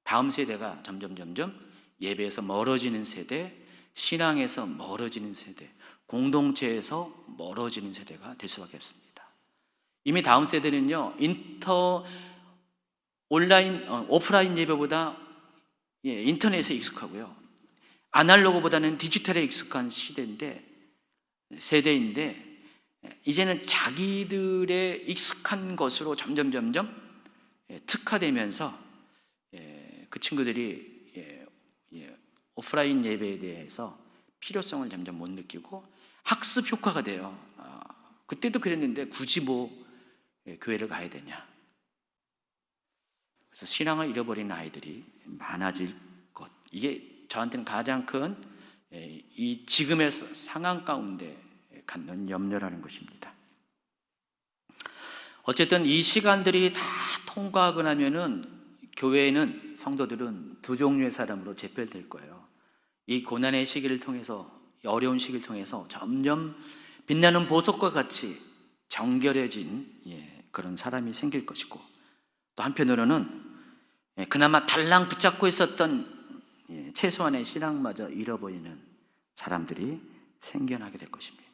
다음 세대가 점점 예배에서 멀어지는 세대, 신앙에서 멀어지는 세대, 공동체에서 멀어지는 세대가 될 수밖에 없습니다. 이미 다음 세대는요, 오프라인 예배보다 인터넷에 익숙하고요, 아날로그보다는 디지털에 익숙한 세대인데 이제는 자기들의 익숙한 것으로 점점 특화되면서 그 친구들이 오프라인 예배에 대해서 필요성을 점점 못 느끼고 학습 효과가 돼요. 그때도 그랬는데 굳이 교회를 가야 되냐. 그래서 신앙을 잃어버린 아이들이 많아질 것. 이게 저한테는 가장 큰 이 지금의 상황 가운데 갖는 염려라는 것입니다. 어쨌든 이 시간들이 다 통과하고 나면은 교회는 성도들은 두 종류의 사람으로 재편될 거예요. 이 고난의 시기를 통해서, 어려운 시기를 통해서 점점 빛나는 보석과 같이 정결해진 그런 사람이 생길 것이고, 또 한편으로는 그나마 달랑 붙잡고 있었던 최소한의 신앙마저 잃어버리는 사람들이 생겨나게 될 것입니다.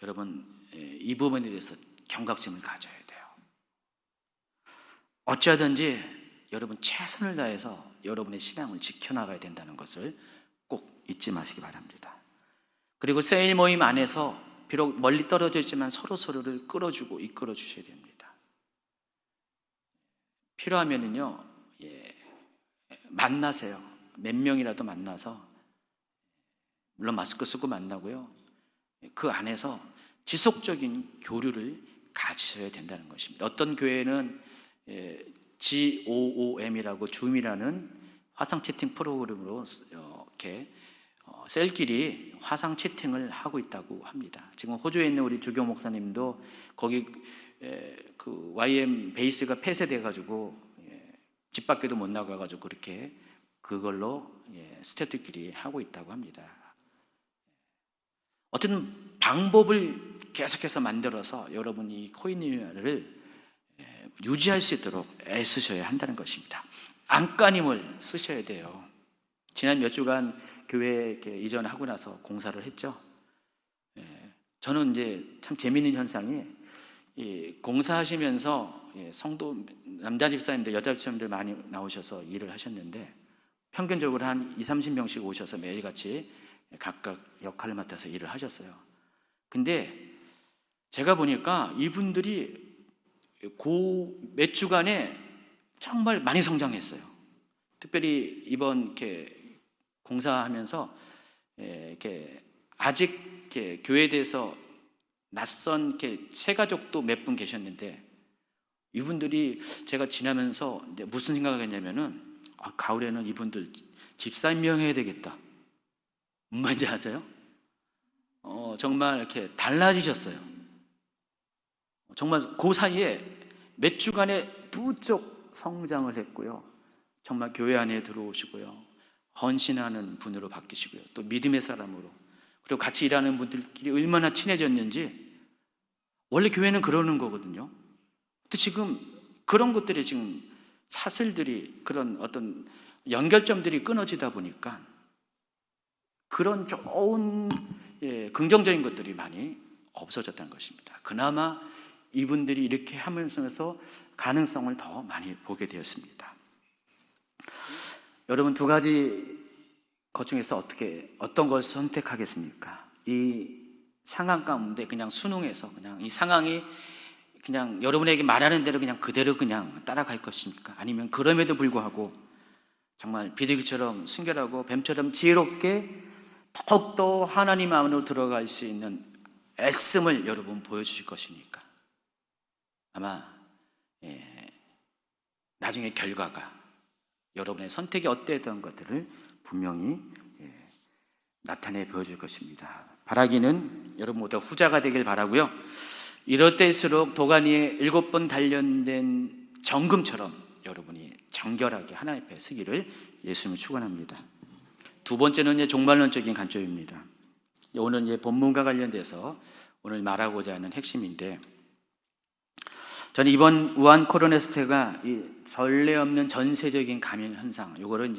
여러분, 이 부분에 대해서 경각심을 가져야 돼요. 어찌하든지 여러분 최선을 다해서 여러분의 신앙을 지켜나가야 된다는 것을 꼭 잊지 마시기 바랍니다. 그리고 세일 모임 안에서 비록 멀리 떨어져 있지만 서로를 끌어주고 이끌어 주셔야 됩니다. 필요하면은요, 만나세요. 몇 명이라도 만나서, 물론 마스크 쓰고 만나고요, 그 안에서 지속적인 교류를 가지셔야 된다는 것입니다. 어떤 교회는 GOOM이라고 줌이라는 화상 채팅 프로그램으로 이렇게 셀끼리 화상 채팅을 하고 있다고 합니다. 지금 호주에 있는 우리 주교 목사님도 거기 그 YM 베이스가 폐쇄돼 가지고 집 밖에도 못 나가 가지고 그렇게 그걸로 스태프들끼리 하고 있다고 합니다. 어떤 방법을 계속해서 만들어서 여러분이 코이니아를 유지할 수 있도록 애쓰셔야 한다는 것입니다. 안간힘을 쓰셔야 돼요. 지난 몇 주간 교회에 이전하고 나서 공사를 했죠. 저는 이제 참 재미있는 현상이 공사하시면서 성도 남자 집사님들, 여자 집사님들 많이 나오셔서 일을 하셨는데 평균적으로 한 20-30명씩 오셔서 매일같이 각각 역할을 맡아서 일을 하셨어요. 근데 제가 보니까 이분들이 몇 주간에 정말 많이 성장했어요. 특별히 이번 이렇게 공사하면서 이렇게 아직 이렇게 교회에 대해서 낯선 이렇게 새가족도 몇 분 계셨는데 이분들이 제가 지나면서 무슨 생각을 했냐면은 가을에는 이분들 집사 임명해야 되겠다. 무슨 말인지 아세요? 정말 이렇게 달라지셨어요. 정말 그 사이에 몇 주간에 부쩍 성장을 했고요. 정말 교회 안에 들어오시고요. 헌신하는 분으로 바뀌시고요. 또 믿음의 사람으로. 그리고 같이 일하는 분들끼리 얼마나 친해졌는지. 원래 교회는 그러는 거거든요. 근데 지금 그런 것들이 지금 사슬들이 그런 어떤 연결점들이 끊어지다 보니까 그런 좋은 긍정적인 것들이 많이 없어졌다는 것입니다. 그나마 이분들이 이렇게 하면서 가능성을 더 많이 보게 되었습니다. 여러분 두 가지 것 중에서 어떤 것을 선택하겠습니까? 이 상황 가운데 그냥 순응해서 그냥 이 상황이 그냥 여러분에게 말하는 대로 그냥 그대로 그냥 따라갈 것입니까? 아니면 그럼에도 불구하고 정말 비둘기처럼 순결하고 뱀처럼 지혜롭게 더욱더 하나님 안으로 들어갈 수 있는 애씀을 여러분 보여주실 것입니까? 아마 나중에 결과가 여러분의 선택이 어땠던 것들을 분명히 나타내 보여줄 것입니다. 바라기는 여러분 모두 후자가 되길 바라고요. 이럴 때일수록 도가니에 7번 단련된 정금처럼 여러분이 정결하게 하나님 앞에 서기를 예수님을 축원합니다. 두 번째는 종말론적인 관점입니다. 오늘 본문과 관련돼서 오늘 말하고자 하는 핵심인데, 저는 이번 우한 코로나19가 이 전례 없는 전세적인 감염 현상, 이거를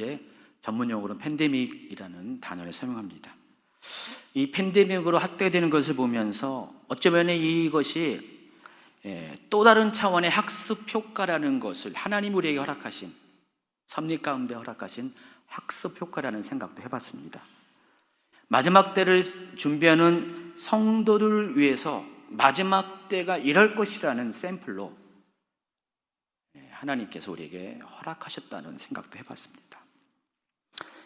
전문용어로 팬데믹이라는 단어를 사용합니다. 이 팬데믹으로 확대되는 것을 보면서 어쩌면 이것이 또 다른 차원의 학습 효과라는 것을 하나님 우리에게 허락하신, 섭리 가운데 허락하신 학습 효과라는 생각도 해봤습니다. 마지막 때를 준비하는 성도를 위해서 마지막 때가 이럴 것이라는 샘플로 하나님께서 우리에게 허락하셨다는 생각도 해봤습니다.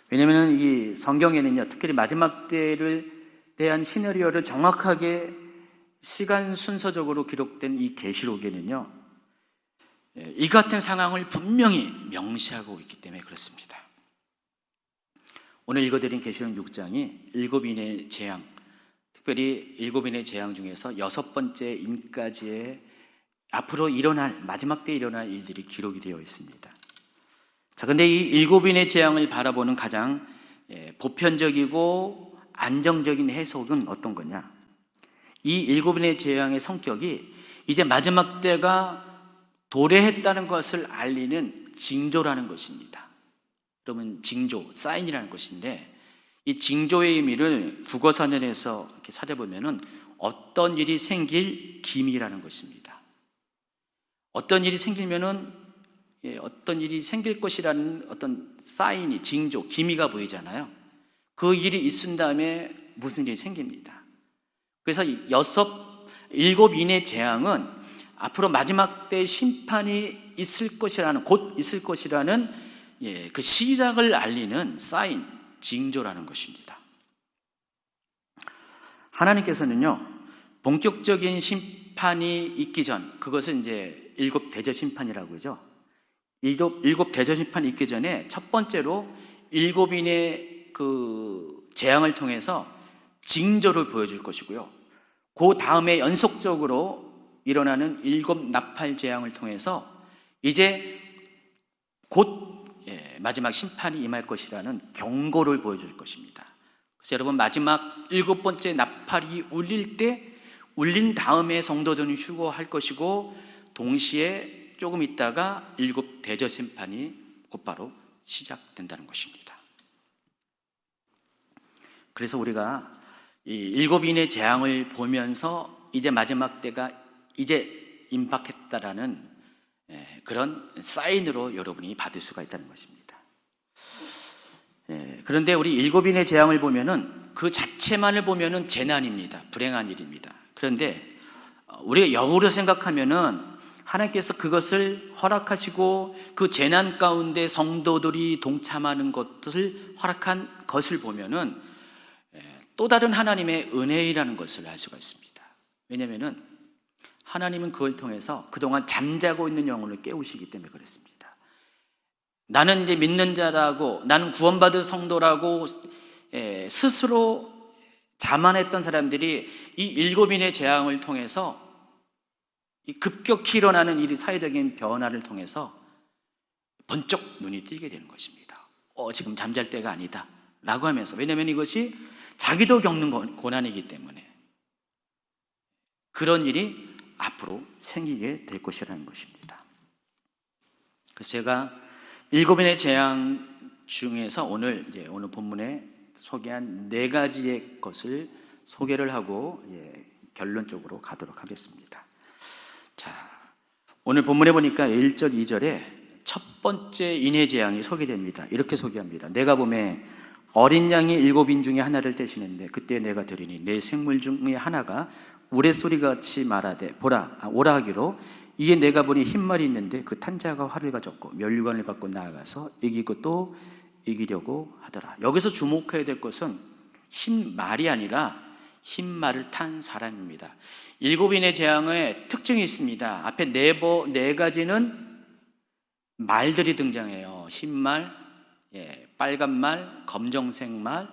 왜냐하면 이 성경에는요, 특히 마지막 때를 대한 시나리오를 정확하게 시간 순서적으로 기록된 이 계시록에는요, 이 같은 상황을 분명히 명시하고 있기 때문에 그렇습니다. 오늘 읽어드린 계시록 6장이 7인의 재앙, 특별히 7인의 재앙 중에서 6번째 인까지의 앞으로 일어날, 마지막 때에 일어날 일들이 기록이 되어 있습니다. 자, 근데 이 7인의 재앙을 바라보는 가장 보편적이고 안정적인 해석은 어떤 거냐? 이 7인의 재앙의 성격이 이제 마지막 때가 도래했다는 것을 알리는 징조라는 것입니다. 여러분, 징조, 사인이라는 것인데, 이 징조의 의미를 국어사전에서 이렇게 찾아보면은 어떤 일이 생길 기미라는 것입니다. 어떤 일이 생기면은 어떤 일이 생길 것이라는 어떤 사인이, 징조, 기미가 보이잖아요. 그 일이 있은 다음에 무슨 일이 생깁니다. 그래서 7인의 재앙은 앞으로 마지막 때 심판이 있을 것이라는, 곧 있을 것이라는 그 시작을 알리는 사인, 징조라는 것입니다. 하나님께서는요, 본격적인 심판이 있기 전, 그것은 7 대접 심판이라고 하죠. 7 대접 심판이 있기 전에 첫 번째로 7인의 그 재앙을 통해서 징조를 보여줄 것이고요. 그 다음에 연속적으로 일어나는 7 나팔 재앙을 통해서 이제 곧 마지막 심판이 임할 것이라는 경고를 보여줄 것입니다. 그래서 여러분, 마지막 7번째 나팔이 울린 다음에 성도들은 휴거할 것이고, 동시에 조금 있다가 7 대저 심판이 곧바로 시작된다는 것입니다. 그래서 우리가 이 7인의 재앙을 보면서 이제 마지막 때가 이제 임박했다라는 그런 사인으로 여러분이 받을 수가 있다는 것입니다. 그런데 우리 7인의 재앙을 보면은 그 자체만을 보면은 재난입니다. 불행한 일입니다. 그런데 우리가 역으로 생각하면은 하나님께서 그것을 허락하시고 그 재난 가운데 성도들이 동참하는 것을 허락한 것을 보면은 또 다른 하나님의 은혜라는 것을 알 수가 있습니다. 왜냐하면은 하나님은 그걸 통해서 그동안 잠자고 있는 영혼을 깨우시기 때문에 그렇습니다. 나는 이제 믿는 자라고, 나는 구원받은 성도라고 스스로 자만했던 사람들이 이 7인의 재앙을 통해서, 이 급격히 일어나는 이 사회적인 변화를 통해서 번쩍 눈이 띄게 되는 것입니다. 지금 잠잘 때가 아니다 라고 하면서, 왜냐하면 이것이 자기도 겪는 고난이기 때문에 그런 일이 앞으로 생기게 될 것이라는 것입니다. 그래서 제가 7인의 재앙 중에서 오늘 본문에 소개한 4가지의 것을 소개를 하고 결론적으로 가도록 하겠습니다. 자, 오늘 본문에 보니까 1절, 2절에 첫 번째 인의 재앙이 소개됩니다. 이렇게 소개합니다. 내가 보매 어린 양이 7인 중에 하나를 떼시는데 그때 내가 들으니 내 생물 중에 하나가 우레소리같이 말하되 오라 하기로, 이에 내가 보니 흰말이 있는데 그 탄 자가 활을 가졌고 면류관을 받고 나아가서 이기고 또 이기려고 하더라. 여기서 주목해야 될 것은 흰말이 아니라 흰말을 탄 사람입니다. 7인의 재앙의 특징이 있습니다. 앞에 네 가지는 말들이 등장해요. 흰말, 빨간 말, 검정색 말,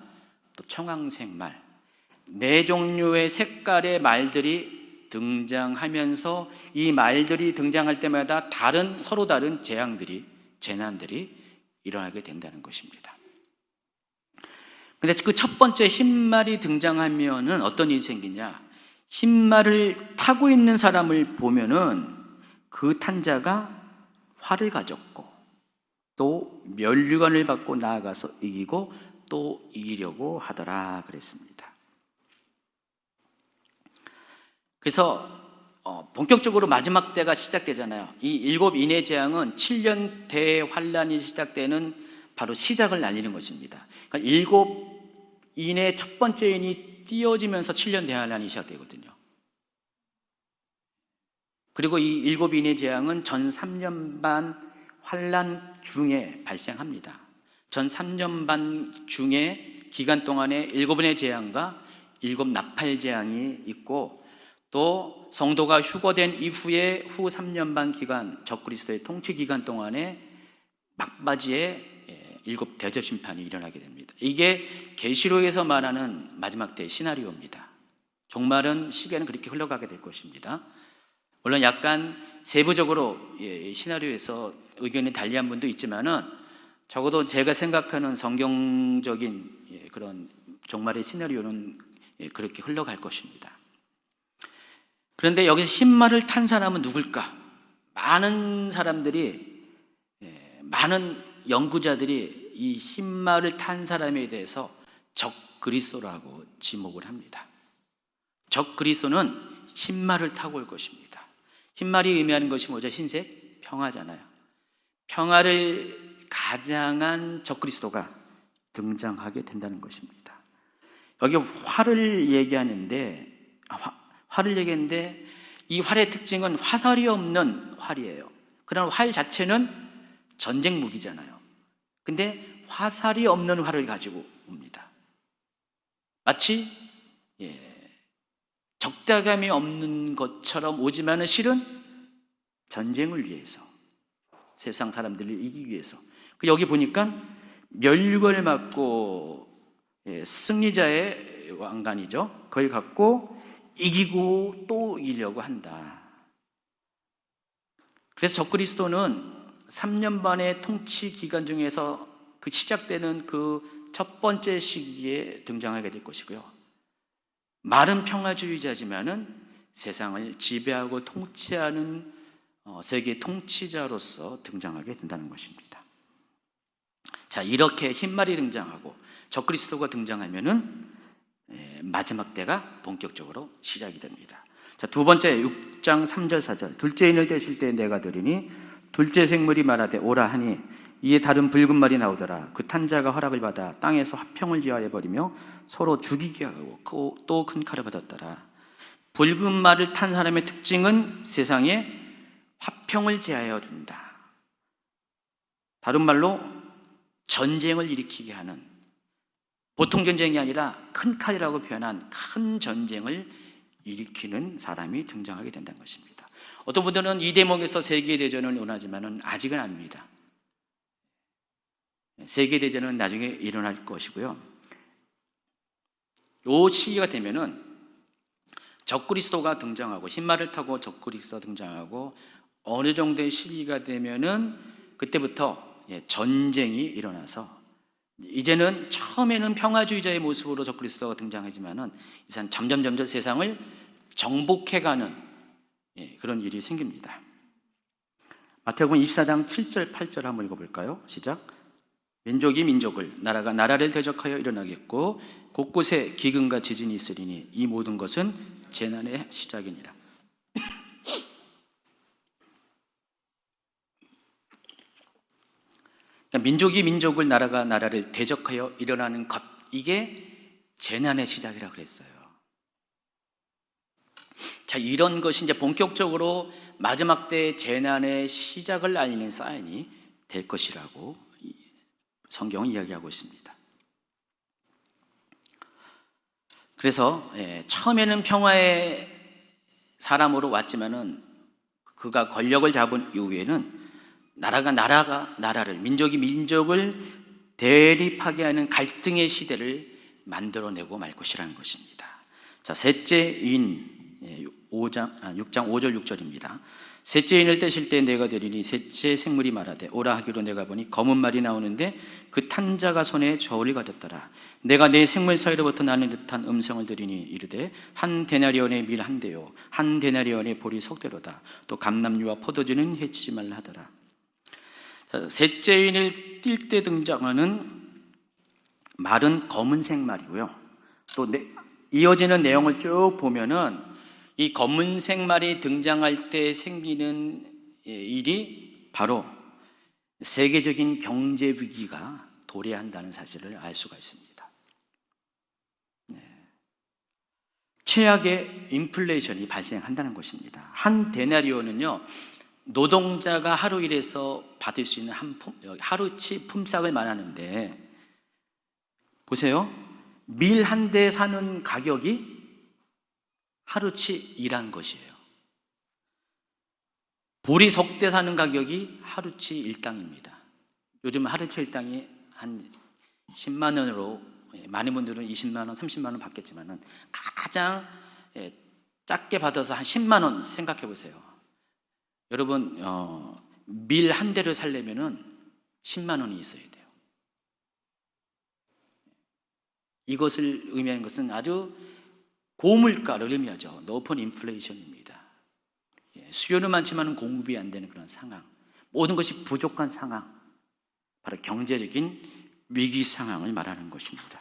또 청황색 말, 4종류의 색깔의 말들이 등장하면서 이 말들이 등장할 때마다 서로 다른 재난들이 일어나게 된다는 것입니다. 그런데 그 첫 번째 흰말이 등장하면은 어떤 일이 생기냐? 흰말을 타고 있는 사람을 보면은 그 탄자가 활을 가졌고 또 면류관을 받고 나아가서 이기고 또 이기려고 하더라 그랬습니다. 그래서 본격적으로 마지막 때가 시작되잖아요. 이 7인의 재앙은 7년 대환란이 시작되는 바로 시작을 알리는 것입니다. 그러니까 7인의 첫 번째 인이 띄어지면서 7년 대환란이 시작되거든요. 그리고 이 7인의 재앙은 전 3년 반 환란 중에 발생합니다. 전 3년 반 중에 기간 동안에 7인의 재앙과 7 나팔 재앙이 있고, 또 성도가 휴거된 이후에 후 3년 반 기간, 적그리스도의 통치 기간 동안에 막바지에 7 대접 심판이 일어나게 됩니다. 이게 계시록에서 말하는 마지막 때 시나리오입니다. 종말은 시계는 그렇게 흘러가게 될 것입니다. 물론 약간 세부적으로 시나리오에서 의견이 달리한 분도 있지만은 적어도 제가 생각하는 성경적인 그런 종말의 시나리오는 그렇게 흘러갈 것입니다. 그런데 여기서 흰말을 탄 사람은 누굴까? 많은 사람들이, 많은 연구자들이 이 흰말을 탄 사람에 대해서 적그리스도라고 지목을 합니다. 적그리스도는 흰말을 타고 올 것입니다. 흰말이 의미하는 것이 뭐죠? 흰색? 평화잖아요. 평화를 가장한 적그리스도가 등장하게 된다는 것입니다. 여기 활을 얘기하는데 이 활의 특징은 화살이 없는 활이에요. 그러나 활 자체는 전쟁 무기잖아요. 근데 화살이 없는 활을 가지고 옵니다. 마치 적대감이 없는 것처럼 오지만은 실은 전쟁을 위해서, 세상 사람들을 이기기 위해서. 여기 보니까 면류관을 맞고 승리자의 왕관이죠. 그걸 갖고 이기고 또 이기려고 한다. 그래서 적그리스도는 3년 반의 통치 기간 중에서 그 시작되는 그 첫 번째 시기에 등장하게 될 것이고요. 말은 평화주의자지만은 세상을 지배하고 통치하는 세계 통치자로서 등장하게 된다는 것입니다. 자, 이렇게 흰말이 등장하고 적그리스도가 등장하면은 마지막 때가 본격적으로 시작이 됩니다. 자, 두 번째 6장 3절 4절. 둘째 인을 떼실 때 내가 들으니 둘째 생물이 말하되 오라 하니 이에 다른 붉은 말이 나오더라. 그 탄 자가 허락을 받아 땅에서 화평을 지하여 버리며 서로 죽이게 하고 또 큰 칼을 받았더라. 붉은 말을 탄 사람의 특징은 세상에 화평을 제하여 준다. 다른 말로 전쟁을 일으키게 하는, 보통 전쟁이 아니라 큰 칼이라고 표현한 큰 전쟁을 일으키는 사람이 등장하게 된다는 것입니다. 어떤 분들은 이 대목에서 세계대전을 원하지만 아직은 아닙니다. 세계대전은 나중에 일어날 것이고요. 이 시기가 되면은 적그리스도가 등장하고, 흰말을 타고 적그리스도가 등장하고, 어느 정도의 시기가 되면은 그때부터 전쟁이 일어나서, 이제는 처음에는 평화주의자의 모습으로 적그리스도가 등장하지만은 이제 점점 세상을 정복해가는 그런 일이 생깁니다. 마태복음 24장 7절 8절 한번 읽어볼까요? 시작. 민족이 민족을, 나라가 나라를 대적하여 일어나겠고 곳곳에 기근과 지진이 있으리니 이 모든 것은 재난의 시작이니라. 민족이 민족을, 나라가 나라를 대적하여 일어나는 것, 이게 재난의 시작이라고 그랬어요. 자, 이런 것이 이제 본격적으로 마지막 때 재난의 시작을 알리는 사인이 될 것이라고 성경은 이야기하고 있습니다. 그래서 처음에는 평화의 사람으로 왔지만은 그가 권력을 잡은 이후에는 나라가 나라를, 민족이 민족을 대립하게 하는 갈등의 시대를 만들어내고 말 것이라는 것입니다. 자, 셋째인 6장 5절 6절입니다. 셋째 인을 떼실 때 내가 들으니 셋째 생물이 말하되 오라 하기로 내가 보니 검은 말이 나오는데 그 탄 자가 손에 저울이 가졌더라. 내가 내 생물 사이로부터 나는 듯한 음성을 들으니 이르되 한 데나리온의 밀 한 대요 한 데나리온의 보리 석 대로다. 또 감람류와 포도주는 해치지 말라 하더라. 셋째 인을 띌 때 등장하는 말은 검은색 말이고요. 또 이어지는 내용을 쭉 보면은 이 검은색 말이 등장할 때 생기는 일이 바로 세계적인 경제 위기가 도래한다는 사실을 알 수가 있습니다. 최악의 인플레이션이 발생한다는 것입니다. 한 데나리온은요, 노동자가 하루 일해서 받을 수 있는 하루치 품삯을 말하는데, 보세요. 밀 한 대 사는 가격이 하루치 일한 것이에요. 보리 석 대 사는 가격이 하루치 일당입니다. 요즘 하루치 일당이 한 10만 원으로, 많은 분들은 20만 원, 30만 원 받겠지만은 가장 작게 받아서 한 10만 원 생각해 보세요. 여러분, 밀 한 대를 살려면은 10만 원이 있어야 돼요. 이것을 의미하는 것은 아주 고물가를 의미하죠. 높은 인플레이션입니다. 수요는 많지만 공급이 안 되는 그런 상황, 모든 것이 부족한 상황, 바로 경제적인 위기 상황을 말하는 것입니다.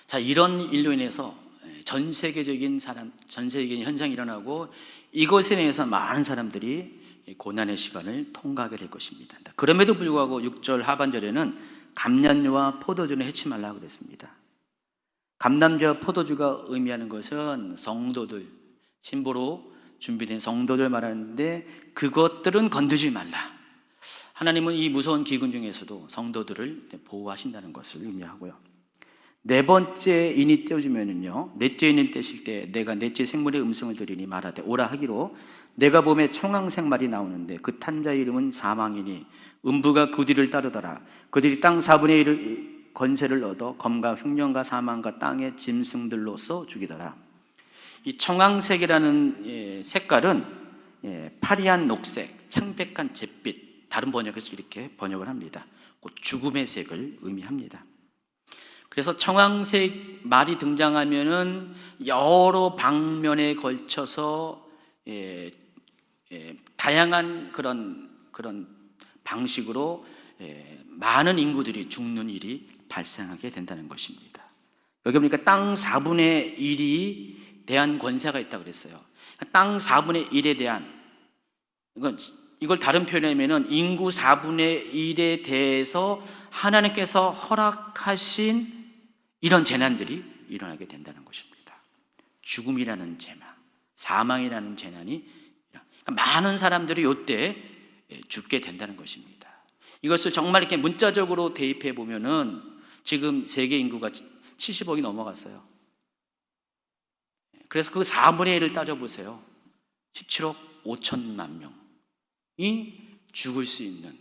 자, 이런 일로 인해서 전 세계적인 현상이 일어나고 이것에 대해서 많은 사람들이 고난의 시간을 통과하게 될 것입니다. 그럼에도 불구하고 6절 하반절에는 감람류와 포도주는 해치 말라고 그랬습니다. 감람주와 포도주가 의미하는 것은 성도들, 신부로 준비된 성도들 말하는데 그것들은 건드리지 말라. 하나님은 이 무서운 기근 중에서도 성도들을 보호하신다는 것을 의미하고요. 네 번째 인이 떼어지면은요, 넷째 인을 떼실 때 내가 넷째 생물의 음성을 들으니 말하되 오라 하기로 내가 봄에 청황색 말이 나오는데 그 탄 자의 이름은 사망이니 음부가 그 뒤를 따르더라. 그들이 땅 4분의 1을 권세를 얻어 검과 흉년과 사망과 땅의 짐승들로서 죽이더라. 이 청황색이라는 색깔은 파리한 녹색, 창백한 잿빛, 다른 번역에서 이렇게 번역을 합니다. 곧 죽음의 색을 의미합니다. 그래서 청황색 말이 등장하면은 여러 방면에 걸쳐서 다양한 그런 방식으로 많은 인구들이 죽는 일이 발생하게 된다는 것입니다. 여기 보니까 땅 4분의 1이 대한 권세가 있다고 그랬어요. 땅 4분의 1에 대한, 이걸 다른 표현이면 인구 4분의 1에 대해서 하나님께서 허락하신 이런 재난들이 일어나게 된다는 것입니다. 죽음이라는 재난, 사망이라는 재난이, 그러니까 많은 사람들이 이때 죽게 된다는 것입니다. 이것을 정말 이렇게 문자적으로 대입해 보면은 지금 세계 인구가 70억이 넘어갔어요. 그래서 그 4분의 1을 따져보세요. 17억 5천만 명이 죽을 수 있는,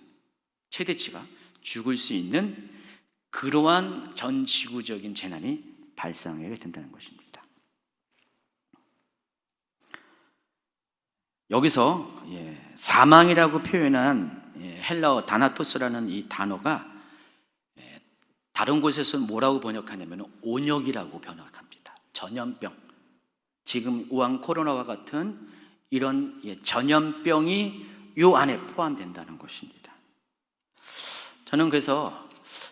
최대치가 죽을 수 있는 그러한 전 지구적인 재난이 발생하게 된다는 것입니다. 여기서 사망이라고 표현한 헬라어 다나토스라는 이 단어가 다른 곳에서는 뭐라고 번역하냐면 온역이라고 번역합니다. 전염병. 지금 우한 코로나와 같은 이런 전염병이 이 안에 포함된다는 것입니다. 저는 그래서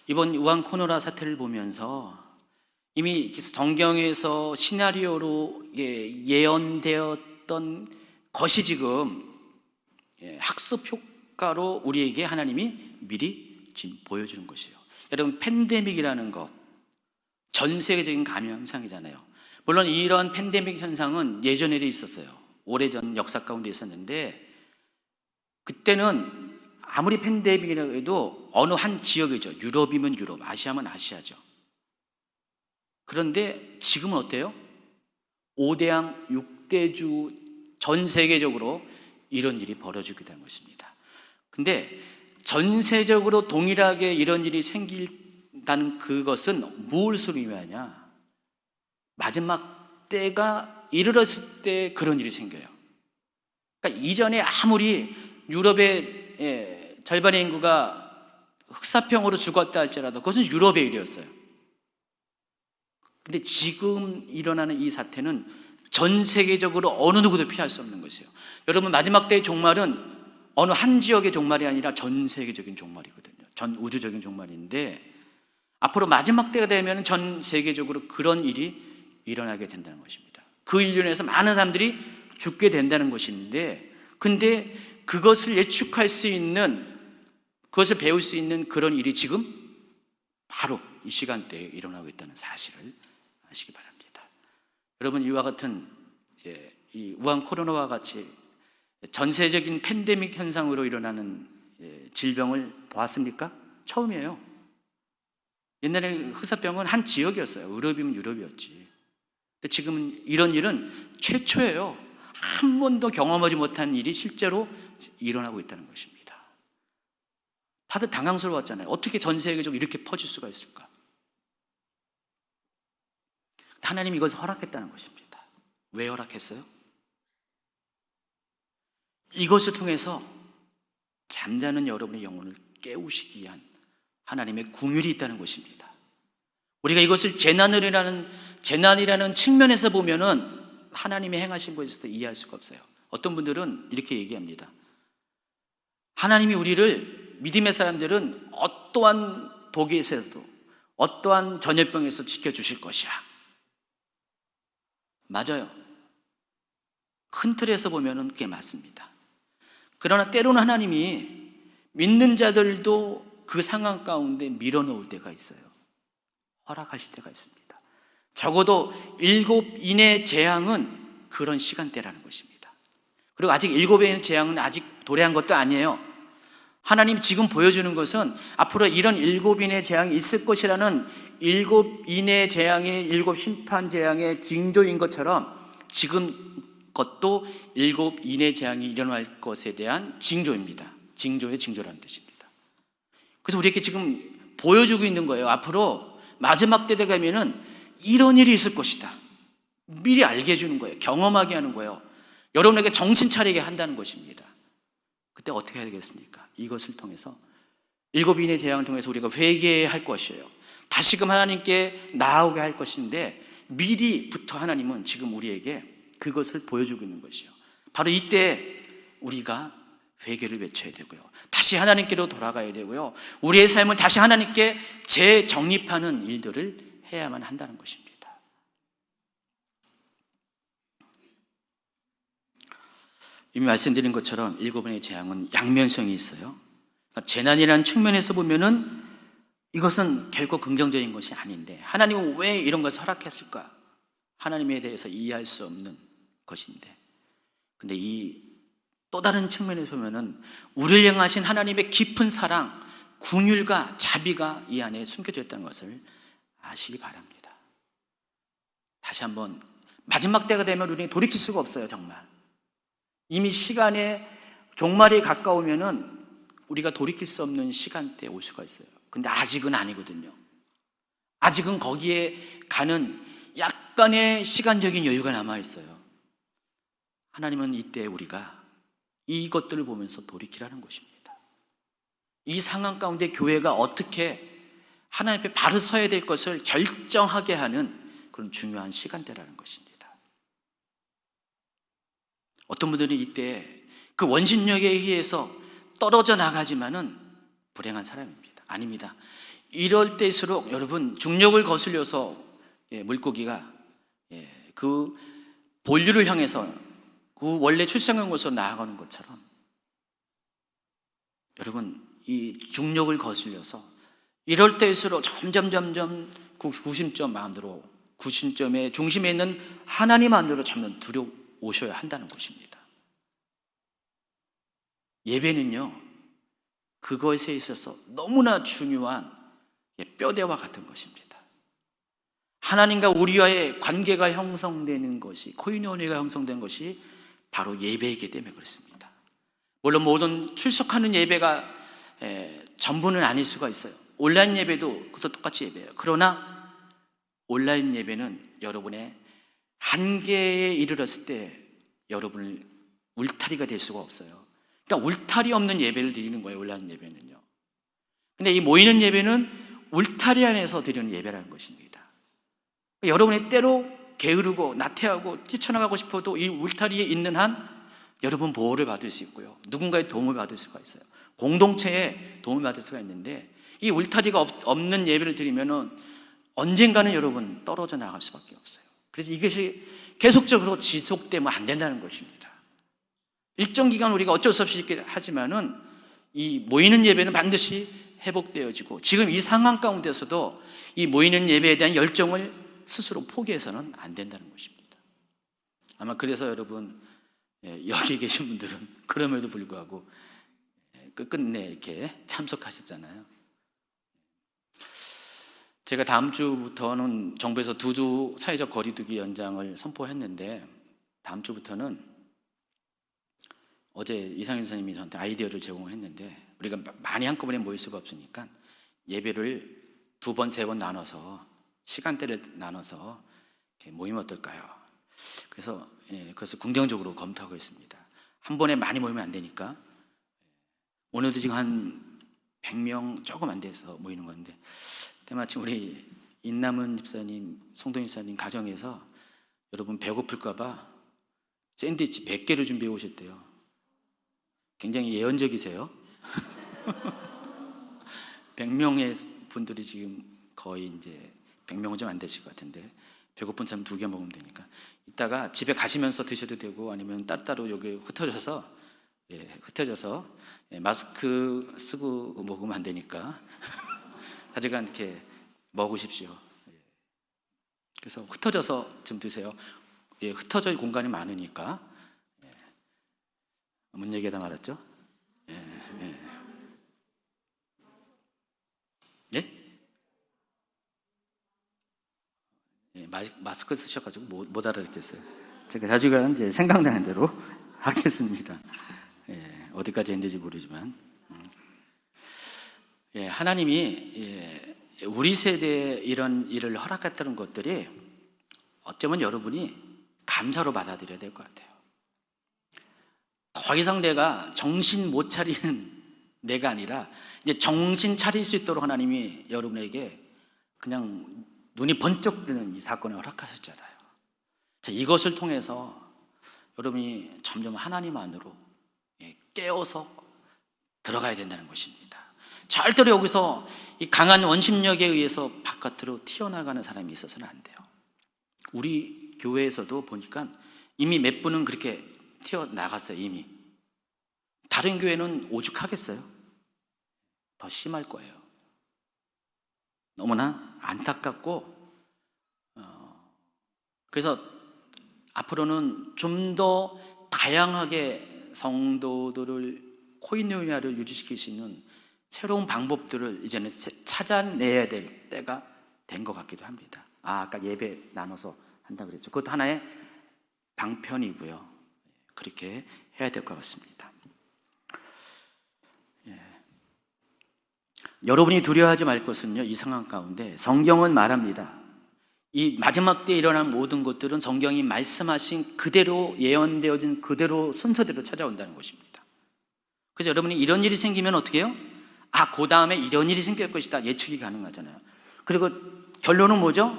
이번 우한 코로나 사태를 보면서 이미 성경에서 시나리오로 예언되었던 것이 지금 학습 효과로 우리에게 하나님이 미리 지금 보여주는 것이에요. 여러분, 팬데믹이라는 것, 전 세계적인 감염 현상이잖아요. 물론 이런 팬데믹 현상은 예전에도 있었어요. 오래전 역사 가운데 있었는데, 그때는 아무리 팬데믹이라고 해도 어느 한 지역이죠. 유럽이면 유럽, 아시아면 아시아죠. 그런데 지금은 어때요? 5대양 6대주 전 세계적으로 이런 일이 벌어지게 된 것입니다. 근데 전 세계적으로 동일하게 이런 일이 생긴다는 그것은 무엇을 의미하냐? 마지막 때가 이르렀을 때 그런 일이 생겨요. 그러니까 이전에 아무리 유럽의 절반의 인구가 흑사병으로 죽었다 할지라도 그것은 유럽의 일이었어요. 근데 지금 일어나는 이 사태는 전 세계적으로 어느 누구도 피할 수 없는 것이에요. 여러분, 마지막 때의 종말은 어느 한 지역의 종말이 아니라 전 세계적인 종말이거든요. 전 우주적인 종말인데, 앞으로 마지막 때가 되면 전 세계적으로 그런 일이 일어나게 된다는 것입니다. 그 일로 인해서 많은 사람들이 죽게 된다는 것인데, 근데 그것을 예측할 수 있는, 그것을 배울 수 있는 그런 일이 지금 바로 이 시간대에 일어나고 있다는 사실을 아시기 바랍니다. 여러분, 이와 같은 이 우한 코로나와 같이 전세적인 팬데믹 현상으로 일어나는 질병을 보았습니까? 처음이에요. 옛날에 흑사병은 한 지역이었어요. 유럽이면 유럽이었지. 근데 지금은 이런 일은 최초예요. 한 번도 경험하지 못한 일이 실제로 일어나고 있다는 것입니다. 다들 당황스러웠잖아요. 어떻게 전 세계적으로 이렇게 퍼질 수가 있을까? 하나님이 이것을 허락했다는 것입니다. 왜 허락했어요? 이것을 통해서 잠자는 여러분의 영혼을 깨우시기 위한 하나님의 궁율이 있다는 것입니다. 우리가 이것을 재난이라는 측면에서 보면은 하나님의 행하신 것에서 이해할 수가 없어요. 어떤 분들은 이렇게 얘기합니다. 하나님이 우리를, 믿음의 사람들은 어떠한 독에서도 어떠한 전염병에서 지켜주실 것이야. 맞아요. 큰 틀에서 보면은 그게 맞습니다. 그러나 때로는 하나님이 믿는 자들도 그 상황 가운데 밀어넣을 때가 있어요. 허락하실 때가 있습니다. 적어도 7인의 재앙은 그런 시간대라는 것입니다. 그리고 아직 7인의 재앙은 아직 도래한 것도 아니에요. 하나님 지금 보여주는 것은 앞으로 이런 7인의 재앙이 있을 것이라는 7인의 재앙이 7 심판 재앙의 징조인 것처럼 지금 것도 7인의 재앙이 일어날 것에 대한 징조입니다. 징조의 징조라는 뜻입니다. 그래서 우리에게 지금 보여주고 있는 거예요. 앞으로 마지막 때 되면은 이런 일이 있을 것이다. 미리 알게 해주는 거예요. 경험하게 하는 거예요. 여러분에게 정신 차리게 한다는 것입니다. 그때 어떻게 해야 되겠습니까? 이것을 통해서 7인의 재앙을 통해서 우리가 회개할 것이에요. 다시금 하나님께 나아오게 할 것인데 미리부터 하나님은 지금 우리에게 그것을 보여주고 있는 것이요. 바로 이때 우리가 회개를 외쳐야 되고요. 다시 하나님께로 돌아가야 되고요. 우리의 삶을 다시 하나님께 재정립하는 일들을 해야만 한다는 것입니다. 이미 말씀드린 것처럼 7번의 재앙은 양면성이 있어요. 그러니까 재난이라는 측면에서 보면은 이것은 결코 긍정적인 것이 아닌데 하나님은 왜 이런 것을 허락했을까? 하나님에 대해서 이해할 수 없는 것인데, 근데 이 또 다른 측면에서 보면은 우리를 향하신 하나님의 깊은 사랑, 긍휼과 자비가 이 안에 숨겨져 있다는 것을 아시기 바랍니다. 다시 한번 마지막 때가 되면 우리는 돌이킬 수가 없어요. 정말 이미 시간의 종말이 가까우면은 우리가 돌이킬 수 없는 시간대에 올 수가 있어요. 근데 아직은 아니거든요. 아직은 거기에 가는 약간의 시간적인 여유가 남아있어요. 하나님은 이때 우리가 이것들을 보면서 돌이키라는 것입니다. 이 상황 가운데 교회가 어떻게 하나님 앞에 바로 서야 될 것을 결정하게 하는 그런 중요한 시간대라는 것입니다. 어떤 분들은 이때 그 원심력에 의해서 떨어져 나가지만은 불행한 사람입니다. 아닙니다. 이럴 때일수록 여러분 중력을 거슬려서 물고기가 그 본류를 향해서 그 원래 출생한 곳으로 나아가는 것처럼 여러분 이 중력을 거슬려서 이럴 때일수록 점점 구심점 안으로, 구심점의 중심에 있는 하나님 안으로 점점 들어오셔야 한다는 것입니다. 예배는요 그것에 있어서 너무나 중요한 뼈대와 같은 것입니다. 하나님과 우리와의 관계가 형성되는 것이, 코인oni가 형성된 것이 바로 예배이기 때문에 그렇습니다. 물론 모든 출석하는 예배가 전부는 아닐 수가 있어요. 온라인 예배도 그것도 똑같이 예배예요. 그러나 온라인 예배는 여러분의 한계에 이르렀을 때 여러분을 울타리가 될 수가 없어요. 그러니까 울타리 없는 예배를 드리는 거예요. 온라인 예배는요. 근데 이 모이는 예배는 울타리 안에서 드리는 예배라는 것입니다. 여러분이 때로 게으르고 나태하고 뛰쳐나가고 싶어도 이 울타리에 있는 한 여러분 보호를 받을 수 있고요. 누군가의 도움을 받을 수가 있어요. 공동체에 도움을 받을 수가 있는데 이 울타리가 없는 예배를 드리면은 언젠가는 여러분 떨어져 나갈 수밖에 없어요. 그래서 이것이 계속적으로 지속되면 안 된다는 것입니다. 일정 기간 우리가 어쩔 수 없이 이렇게 하지만은 이 모이는 예배는 반드시 회복되어지고 지금 이 상황 가운데서도 이 모이는 예배에 대한 열정을 스스로 포기해서는 안 된다는 것입니다. 아마 그래서 여러분 여기 계신 분들은 그럼에도 불구하고 끝끝내 이렇게 참석하셨잖아요. 제가 다음 주부터는 정부에서 2주 사회적 거리두기 연장을 선포했는데 다음 주부터는 어제 이상윤 선생님이 저한테 아이디어를 제공했는데 우리가 많이 한꺼번에 모일 수가 없으니까 예배를 2번, 3번 나눠서 시간대를 나눠서 이렇게 모이면 어떨까요? 그래서 그것을 긍정적으로 검토하고 있습니다. 한 번에 많이 모이면 안 되니까 오늘도 지금 한 100명 조금 안 돼서 모이는 건데 때마침 우리 인남은 집사님, 송동인 집사님 가정에서 여러분 배고플까 봐 샌드위치 100개를 준비해 오셨대요. 굉장히 예언적이세요. 100명의 분들이 지금 거의 이제 100명은 좀 안 되실 것 같은데 배고픈 사람 2개 먹으면 되니까 이따가 집에 가시면서 드셔도 되고 아니면 따로 여기 흩어져서 마스크 쓰고 먹으면 안 되니까 하여간 이렇게 먹으십시오. 그래서 흩어져서 좀 드세요. 흩어져 공간이 많으니까. 뭔 얘기하다 말았죠? 마스크 쓰셔가지고 못 알아듣겠어요. 제가 자주 가는 이제 생각나는 대로 하겠습니다. 어디까지 했는지 모르지만 하나님이 우리 세대에 이런 일을 허락했다는 것들이 어쩌면 여러분이 감사로 받아들여야 될 것 같아요. 더 이상 내가 정신 못 차리는 내가 아니라 이제 정신 차릴 수 있도록 하나님이 여러분에게 그냥 눈이 번쩍 뜨는 이 사건을 허락하셨잖아요. 자, 이것을 통해서 여러분이 점점 하나님 안으로 깨어서 들어가야 된다는 것입니다. 절대로 여기서 이 강한 원심력에 의해서 바깥으로 튀어나가는 사람이 있어서는 안 돼요. 우리 교회에서도 보니까 이미 몇 분은 그렇게 튀어나갔어요. 이미. 다른 교회는 오죽하겠어요? 더 심할 거예요. 너무나 안타깝고, 그래서 앞으로는 좀 더 다양하게 성도들을 코이노니아를 유지시킬 수 있는 새로운 방법들을 이제는 찾아내야 될 때가 된 것 같기도 합니다. 아까 예배 나눠서 한다고 그랬죠. 그것도 하나의 방편이고요. 그렇게 해야 될 것 같습니다. 여러분이 두려워하지 말 것은요, 이 상황 가운데 성경은 말합니다. 이 마지막 때에 일어난 모든 것들은 성경이 말씀하신 그대로, 예언되어진 그대로 순서대로 찾아온다는 것입니다. 그래서 여러분이 이런 일이 생기면 어떻게 해요? 그 다음에 이런 일이 생길 것이다, 예측이 가능하잖아요. 그리고 결론은 뭐죠?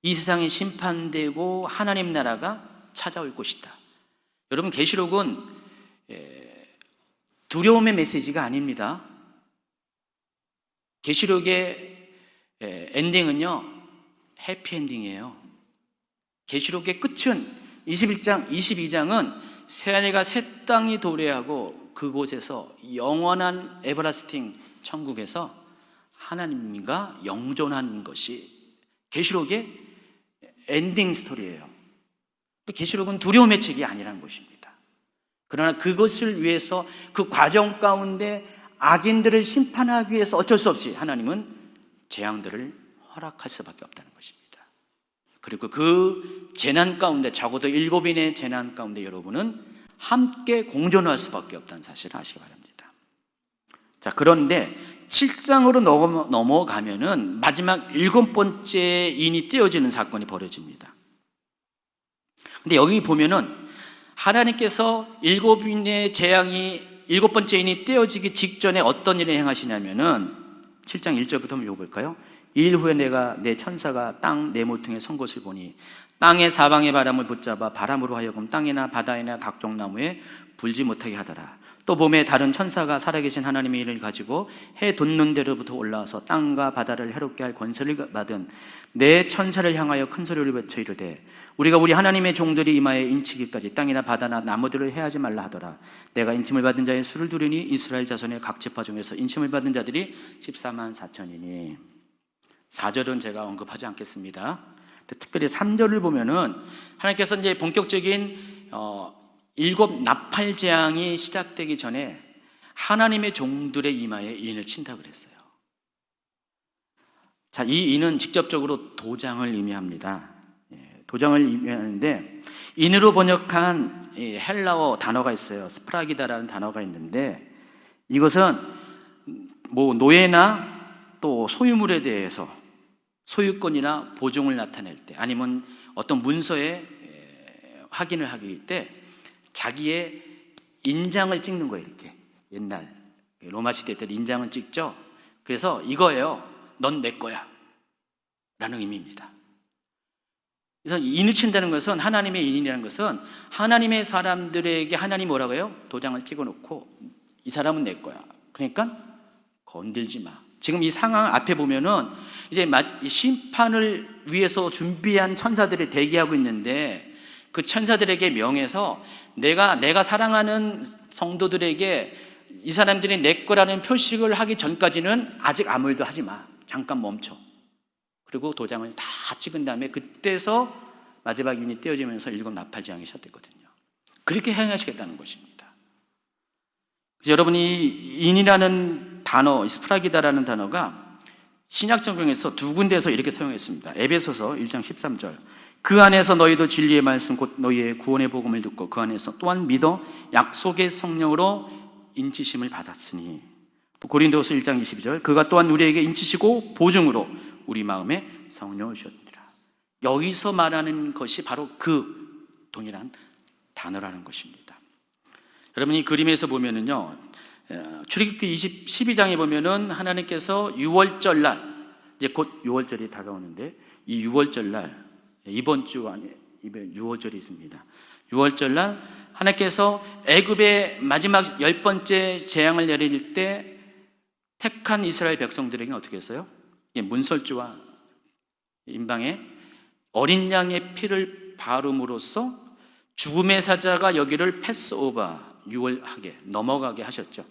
이 세상이 심판되고 하나님 나라가 찾아올 것이다. 여러분, 계시록은 두려움의 메시지가 아닙니다. 계시록의 엔딩은요, 해피엔딩이에요. 계시록의 끝은 21장, 22장은 새하늘과 새 땅이 도래하고 그곳에서 영원한 에버라스팅 천국에서 하나님과 영존하는 것이 계시록의 엔딩 스토리예요. 계시록은 두려움의 책이 아니라는 것입니다. 그러나 그것을 위해서 그 과정 가운데 악인들을 심판하기 위해서 어쩔 수 없이 하나님은 재앙들을 허락할 수밖에 없다는 것입니다. 그리고 그 재난 가운데, 적어도 7인의 재난 가운데 여러분은 함께 공존할 수밖에 없다는 사실을 아시기 바랍니다. 자, 그런데 7장으로 넘어가면은 마지막 7번째 인이 떼어지는 사건이 벌어집니다. 근데 여기 보면은 하나님께서 7인의 재앙이 7번째 인이 떼어지기 직전에 어떤 일을 행하시냐면은 7장 1절부터 한번 읽어볼까요? 이 일 후에 내가 내 천사가 땅 네 모퉁이에 선 것을 보니 땅의 사방의 바람을 붙잡아 바람으로 하여금 땅이나 바다이나 각종 나무에 불지 못하게 하더라. 또 봄에 다른 천사가 살아계신 하나님의 일을 가지고 해 돋는 데로부터 올라와서 땅과 바다를 해롭게 할 권세를 받은 내 천사를 향하여 큰 소리를 외쳐 이르되 우리가 우리 하나님의 종들이 이마에 인치기까지 땅이나 바다나 나무들을 해하지 말라 하더라. 내가 인침을 받은 자의 수를 두르니 이스라엘 자손의 각 지파 중에서 인침을 받은 자들이 14만 4천이니 4절은 제가 언급하지 않겠습니다. 특별히 3절을 보면은 하나님께서 이제 본격적인 7 나팔 재앙이 시작되기 전에 하나님의 종들의 이마에 인을 친다고 그랬어요. 자, 이 인은 직접적으로 도장을 의미합니다. 도장을 의미하는데 인으로 번역한 헬라어 단어가 있어요. 스프라기다라는 단어가 있는데 이것은 뭐 노예나 또 소유물에 대해서 소유권이나 보증을 나타낼 때 아니면 어떤 문서에 확인을 하기 때 자기의 인장을 찍는 거예요. 이렇게 옛날 로마 시대 때 인장을 찍죠. 그래서 이거예요. 넌 내 거야 라는 의미입니다. 그래서 인을 친다는 것은 하나님의 인이라는 것은 하나님의 사람들에게 하나님이 뭐라고 해요? 도장을 찍어놓고 이 사람은 내 거야. 그러니까 건들지 마. 지금 이 상황 앞에 보면은 이제 심판을 위해서 준비한 천사들이 대기하고 있는데 그 천사들에게 명해서 내가 사랑하는 성도들에게 이 사람들이 내 거라는 표식을 하기 전까지는 아직 아무 일도 하지 마. 잠깐 멈춰. 그리고 도장을 다 찍은 다음에 그때서 마지막 인이 떼어지면서 7 나팔 재앙이 시작됐거든요. 그렇게 행하시겠다는 것입니다. 그래서 여러분이 인이라는 단어, 스프라기다라는 단어가 신약성경에서 두 군데에서 이렇게 사용했습니다. 에베소서 1장 13절 그 안에서 너희도 진리의 말씀 곧 너희의 구원의 복음을 듣고 그 안에서 또한 믿어 약속의 성령으로 인치심을 받았으니 고린도서 1장 22절 그가 또한 우리에게 인치시고 보증으로 우리 마음에 성령을 주셨느니라. 여기서 말하는 것이 바로 그 동일한 단어라는 것입니다. 여러분 이 그림에서 보면은요, 출애굽기 12장에 보면은 하나님께서 유월절 날, 이제 곧 유월절이 다가오는데 이 유월절 날, 이번 주 안에 유월절이 있습니다. 유월절 날 하나님께서 애굽의 마지막 10번째 재앙을 내릴 때 택한 이스라엘 백성들에게는 어떻게 했어요? 문설주와 임방에 어린 양의 피를 바름으로써 죽음의 사자가 여기를 패스오버, 유월하게 넘어가게 하셨죠.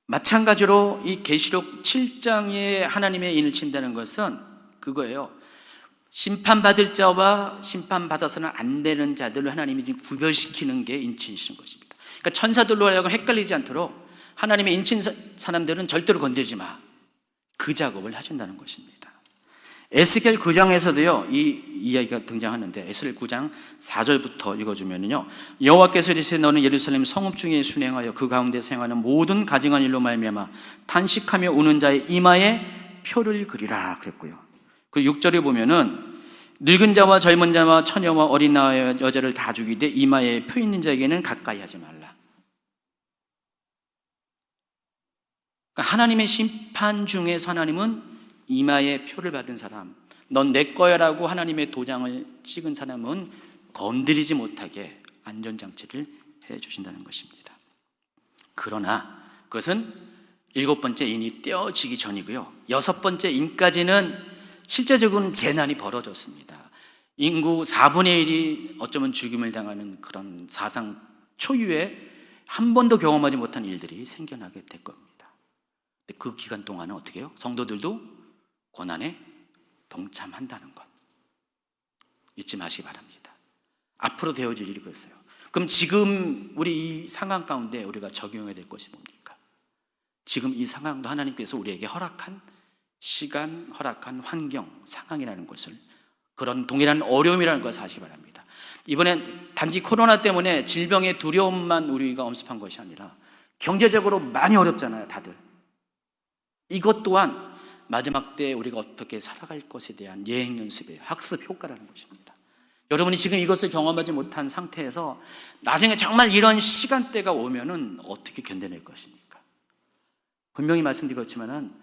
마찬가지로 이 계시록 7장에 하나님의 인을 친다는 것은 그거예요. 심판받을 자와 심판받아서는 안 되는 자들을 하나님이 구별시키는 게 인치신 것입니다. 그러니까 천사들로 하여금 헷갈리지 않도록 하나님의 인친 사람들은 절대로 건들지 마. 그 작업을 하신다는 것입니다. 에스겔 9장에서도요 이 이야기가 등장하는데 에스겔 9장 4절부터 읽어주면요, 여호와께서 이르시되 너는 예루살렘 성읍 중에 순행하여 그 가운데 생하는 모든 가증한 일로 말미암아 탄식하며 우는 자의 이마에 표를 그리라 그랬고요. 그 6절에 보면은 늙은 자와 젊은 자와 처녀와 어린 나와 여자를 다 죽이되 이마에 표 있는 자에게는 가까이 하지 말라. 그러니까 하나님의 심판 중에서 하나님은 이마에 표를 받은 사람, 넌 내 거야라고 하나님의 도장을 찍은 사람은 건드리지 못하게 안전장치를 해주신다는 것입니다. 그러나 그것은 7번째 인이 떼어지기 전이고요, 6번째 인까지는 실제적으로는 재난이 벌어졌습니다. 인구 4분의 1이 어쩌면 죽임을 당하는 그런 사상 초유의 한 번도 경험하지 못한 일들이 생겨나게 될 겁니다. 그 기간 동안은 어떻게 해요? 성도들도 고난에 동참한다는 것 잊지 마시기 바랍니다. 앞으로 되어질 일이 그랬어요. 그럼 지금 우리 이 상황 가운데 우리가 적용해야 될 것이 뭡니까? 지금 이 상황도 하나님께서 우리에게 허락한 시간, 허락한 환경, 상황이라는 것을, 그런 동일한 어려움이라는 것을 아시기 바랍니다. 이번엔 단지 코로나 때문에 질병의 두려움만 우리가 엄습한 것이 아니라 경제적으로 많이 어렵잖아요, 다들. 이것 또한 마지막 때 우리가 어떻게 살아갈 것에 대한 예행 연습이에요. 학습 효과라는 것입니다. 여러분이 지금 이것을 경험하지 못한 상태에서 나중에 정말 이런 시간대가 오면은 어떻게 견뎌낼 것입니까? 분명히 말씀드렸지만은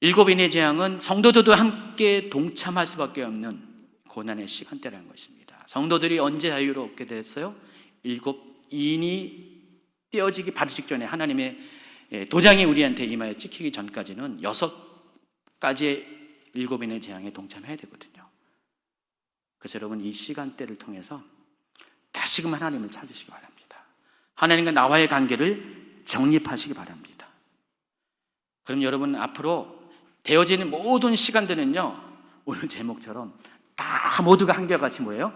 7인의 재앙은 성도들도 함께 동참할 수밖에 없는 고난의 시간대라는 것입니다. 성도들이 언제 자유를 얻게 됐어요? 7인이 떼어지기 바로 직전에 하나님의 도장이 우리한테 이마에 찍히기 전까지는 6가지의 7인의 재앙에 동참해야 되거든요. 그래서 여러분 이 시간대를 통해서 다시금 하나님을 찾으시기 바랍니다. 하나님과 나와의 관계를 정립하시기 바랍니다. 그럼 여러분 앞으로 되어지는 모든 시간들은요, 오늘 제목처럼 다 모두가 한결같이 뭐예요?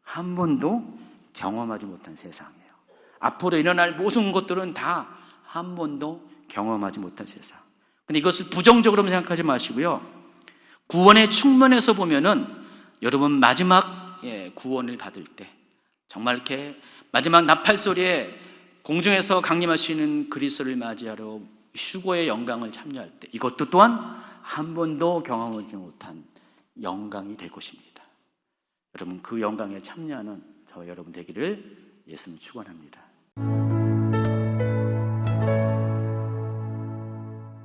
한 번도 경험하지 못한 세상이에요. 앞으로 일어날 모든 것들은 다 한 번도 경험하지 못한 세상. 근데 이것을 부정적으로 생각하지 마시고요, 구원의 측면에서 보면은 여러분 마지막 구원을 받을 때 정말 이렇게 마지막 나팔 소리에 공중에서 강림하시는 그리스도를 맞이하러 휴거의 영광을 참여할 때 이것도 또한 한 번도 경험하지 못한 영광이 될 것입니다. 여러분 그 영광에 참여하는 저와 여러분 되기를 예수님 축원합니다.